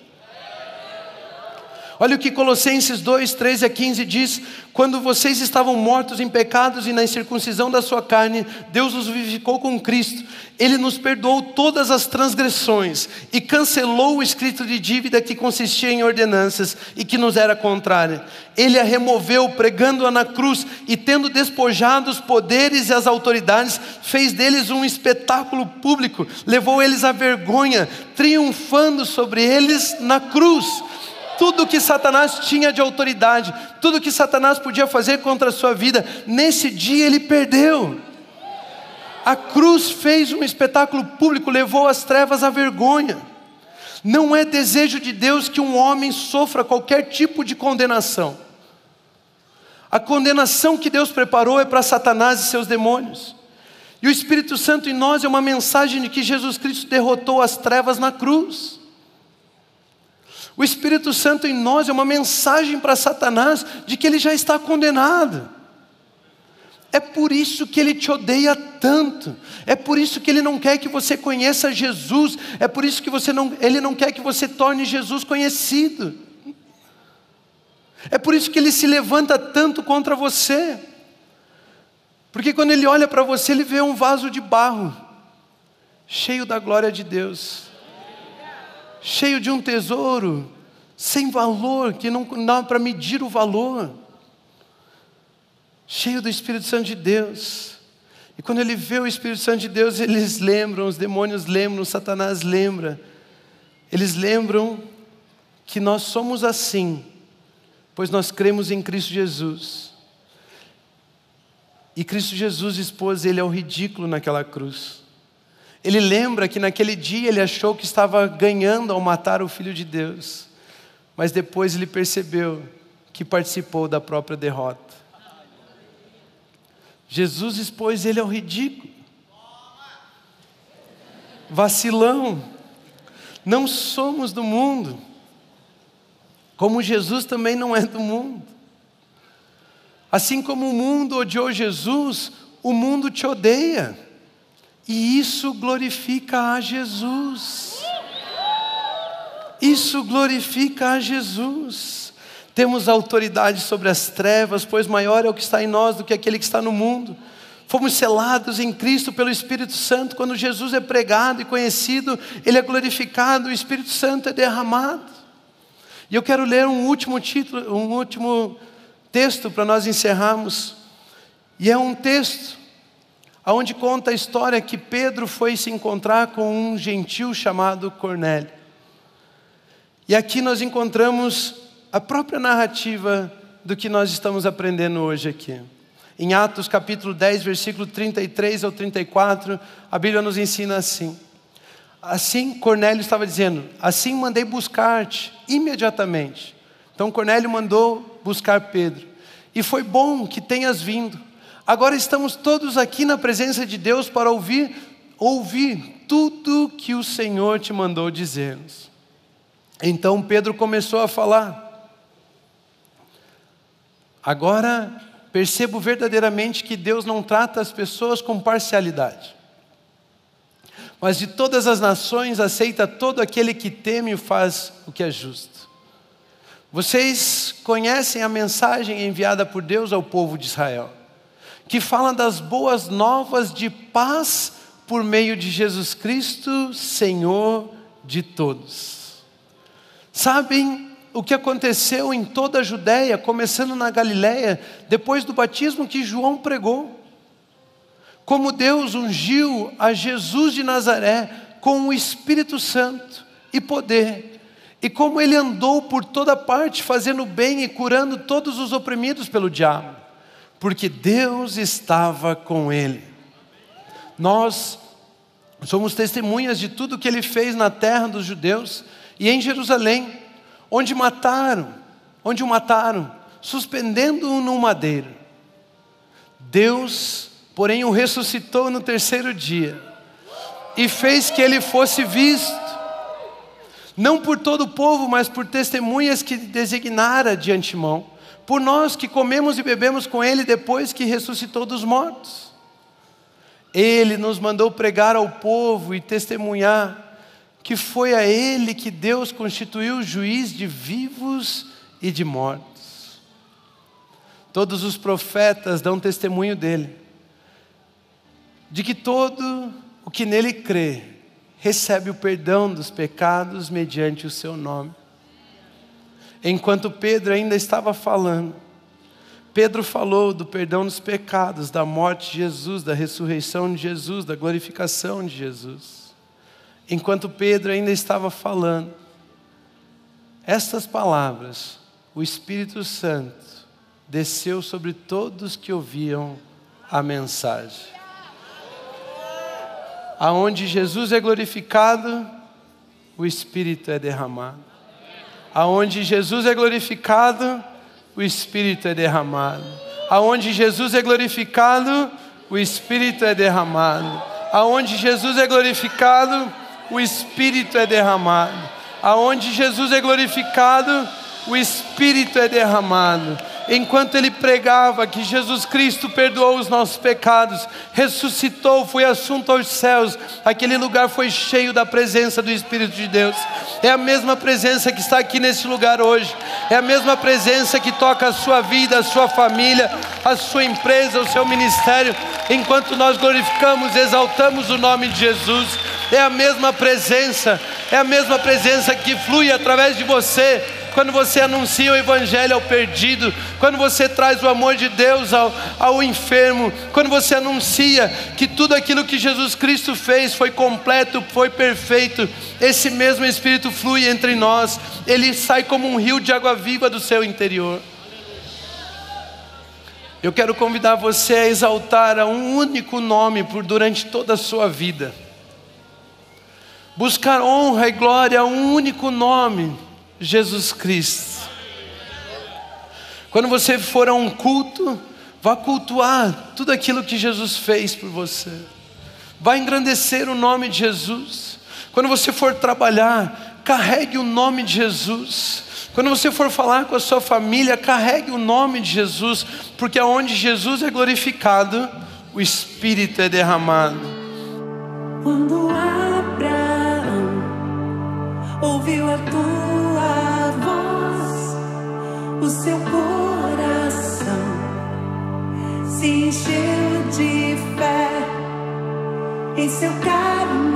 Olha o que Colossenses 2, 13 a 15 diz: quando vocês estavam mortos em pecados e na incircuncisão da sua carne, Deus os vivificou com Cristo. Ele nos perdoou todas as transgressões e cancelou o escrito de dívida que consistia em ordenanças e que nos era contrária. Ele a removeu, pregando-a na cruz, e tendo despojado os poderes e as autoridades, fez deles um espetáculo público, levou eles à vergonha, triunfando sobre eles na cruz. Tudo que Satanás tinha de autoridade, tudo que Satanás podia fazer contra a sua vida, nesse dia ele perdeu. A cruz fez um espetáculo público, levou as trevas à vergonha. Não é desejo de Deus que um homem sofra qualquer tipo de condenação. A condenação que Deus preparou é para Satanás e seus demônios. E o Espírito Santo em nós é uma mensagem de que Jesus Cristo derrotou as trevas na cruz. O Espírito Santo em nós é uma mensagem para Satanás de que ele já está condenado. É por isso que ele te odeia tanto. É por isso que ele não quer que você conheça Jesus. É por isso que ele não quer que você torne Jesus conhecido. É por isso que ele se levanta tanto contra você. Porque quando ele olha para você, ele vê um vaso de barro, cheio da glória de Deus. Cheio de um tesouro, sem valor, que não dá para medir o valor. Cheio do Espírito Santo de Deus. E quando ele vê o Espírito Santo de Deus, eles lembram, os demônios lembram, Satanás lembra. Eles lembram que nós somos assim, pois nós cremos em Cristo Jesus. E Cristo Jesus expôs ele ao ridículo naquela cruz. Ele lembra que naquele dia ele achou que estava ganhando ao matar o Filho de Deus. Mas depois ele percebeu que participou da própria derrota. Jesus expôs ele ao ridículo. Vacilão. Não somos do mundo. Como Jesus também não é do mundo. Assim como o mundo odiou Jesus, o mundo te odeia. E isso glorifica a Jesus. Isso glorifica a Jesus. Temos autoridade sobre as trevas, pois maior é o que está em nós do que aquele que está no mundo. Fomos selados em Cristo pelo Espírito Santo. Quando Jesus é pregado e conhecido, Ele é glorificado, o Espírito Santo é derramado. E eu quero ler um último texto para nós encerrarmos. E é um texto onde conta a história que Pedro foi se encontrar com um gentil chamado Cornélio. E aqui nós encontramos a própria narrativa do que nós estamos aprendendo hoje aqui. Em Atos capítulo 10, versículo 33 ao 34, a Bíblia nos ensina assim. Assim Cornélio estava dizendo: assim mandei buscar-te imediatamente. Então Cornélio mandou buscar Pedro. E foi bom que tenhas vindo. Agora estamos todos aqui na presença de Deus para ouvir tudo que o Senhor te mandou dizer-nos. Então Pedro começou a falar: agora percebo verdadeiramente que Deus não trata as pessoas com parcialidade, mas de todas as nações aceita todo aquele que teme e faz o que é justo. Vocês conhecem a mensagem enviada por Deus ao povo de Israel, que fala das boas novas de paz por meio de Jesus Cristo, Senhor de todos. Sabem o que aconteceu em toda a Judéia, começando na Galileia, depois do batismo que João pregou? Como Deus ungiu a Jesus de Nazaré com o Espírito Santo e poder, e como Ele andou por toda parte fazendo bem e curando todos os oprimidos pelo diabo, porque Deus estava com Ele. Nós somos testemunhas de tudo que Ele fez na terra dos judeus e em Jerusalém, onde o mataram, suspendendo-o num madeiro. Deus, porém, o ressuscitou no terceiro dia e fez que Ele fosse visto, não por todo o povo, mas por testemunhas que designara de antemão, por nós que comemos e bebemos com Ele depois que ressuscitou dos mortos. Ele nos mandou pregar ao povo e testemunhar que foi a Ele que Deus constituiu juiz de vivos e de mortos. Todos os profetas dão testemunho dele, de que todo o que nele crê recebe o perdão dos pecados mediante o seu nome. Enquanto Pedro ainda estava falando, Pedro falou do perdão dos pecados, da morte de Jesus, da ressurreição de Jesus, da glorificação de Jesus. Enquanto Pedro ainda estava falando estas palavras, o Espírito Santo desceu sobre todos que ouviam a mensagem. Aonde Jesus é glorificado, o Espírito é derramado. Aonde Jesus é glorificado, o Espírito é derramado. Aonde Jesus é glorificado, o Espírito é derramado. Aonde Jesus é glorificado, o Espírito é derramado. Aonde Jesus é glorificado, o Espírito é derramado. Enquanto ele pregava que Jesus Cristo perdoou os nossos pecados, ressuscitou, foi assunto aos céus, aquele lugar foi cheio da presença do Espírito de Deus. É a mesma presença que está aqui nesse lugar hoje, é a mesma presença que toca a sua vida, a sua família, a sua empresa, o seu ministério. Enquanto nós glorificamos, exaltamos o nome de Jesus, é a mesma presença que flui através de você. Quando você anuncia o Evangelho ao perdido, quando você traz o amor de Deus ao enfermo, quando você anuncia que tudo aquilo que Jesus Cristo fez foi completo, foi perfeito, esse mesmo Espírito flui entre nós, ele sai como um rio de água viva do seu interior. Eu quero convidar você a exaltar a um único nome durante toda a sua vida. Buscar honra e glória a um único nome, Jesus Cristo. Quando você for a um culto, vá cultuar tudo aquilo que Jesus fez por você. Vá engrandecer o nome de Jesus. Quando você for trabalhar, carregue o nome de Jesus. Quando você for falar com a sua família, carregue o nome de Jesus, porque aonde Jesus é glorificado, o Espírito é derramado. Quando Abraão ouviu a tua voz, o seu coração se encheu de fé em seu caminho.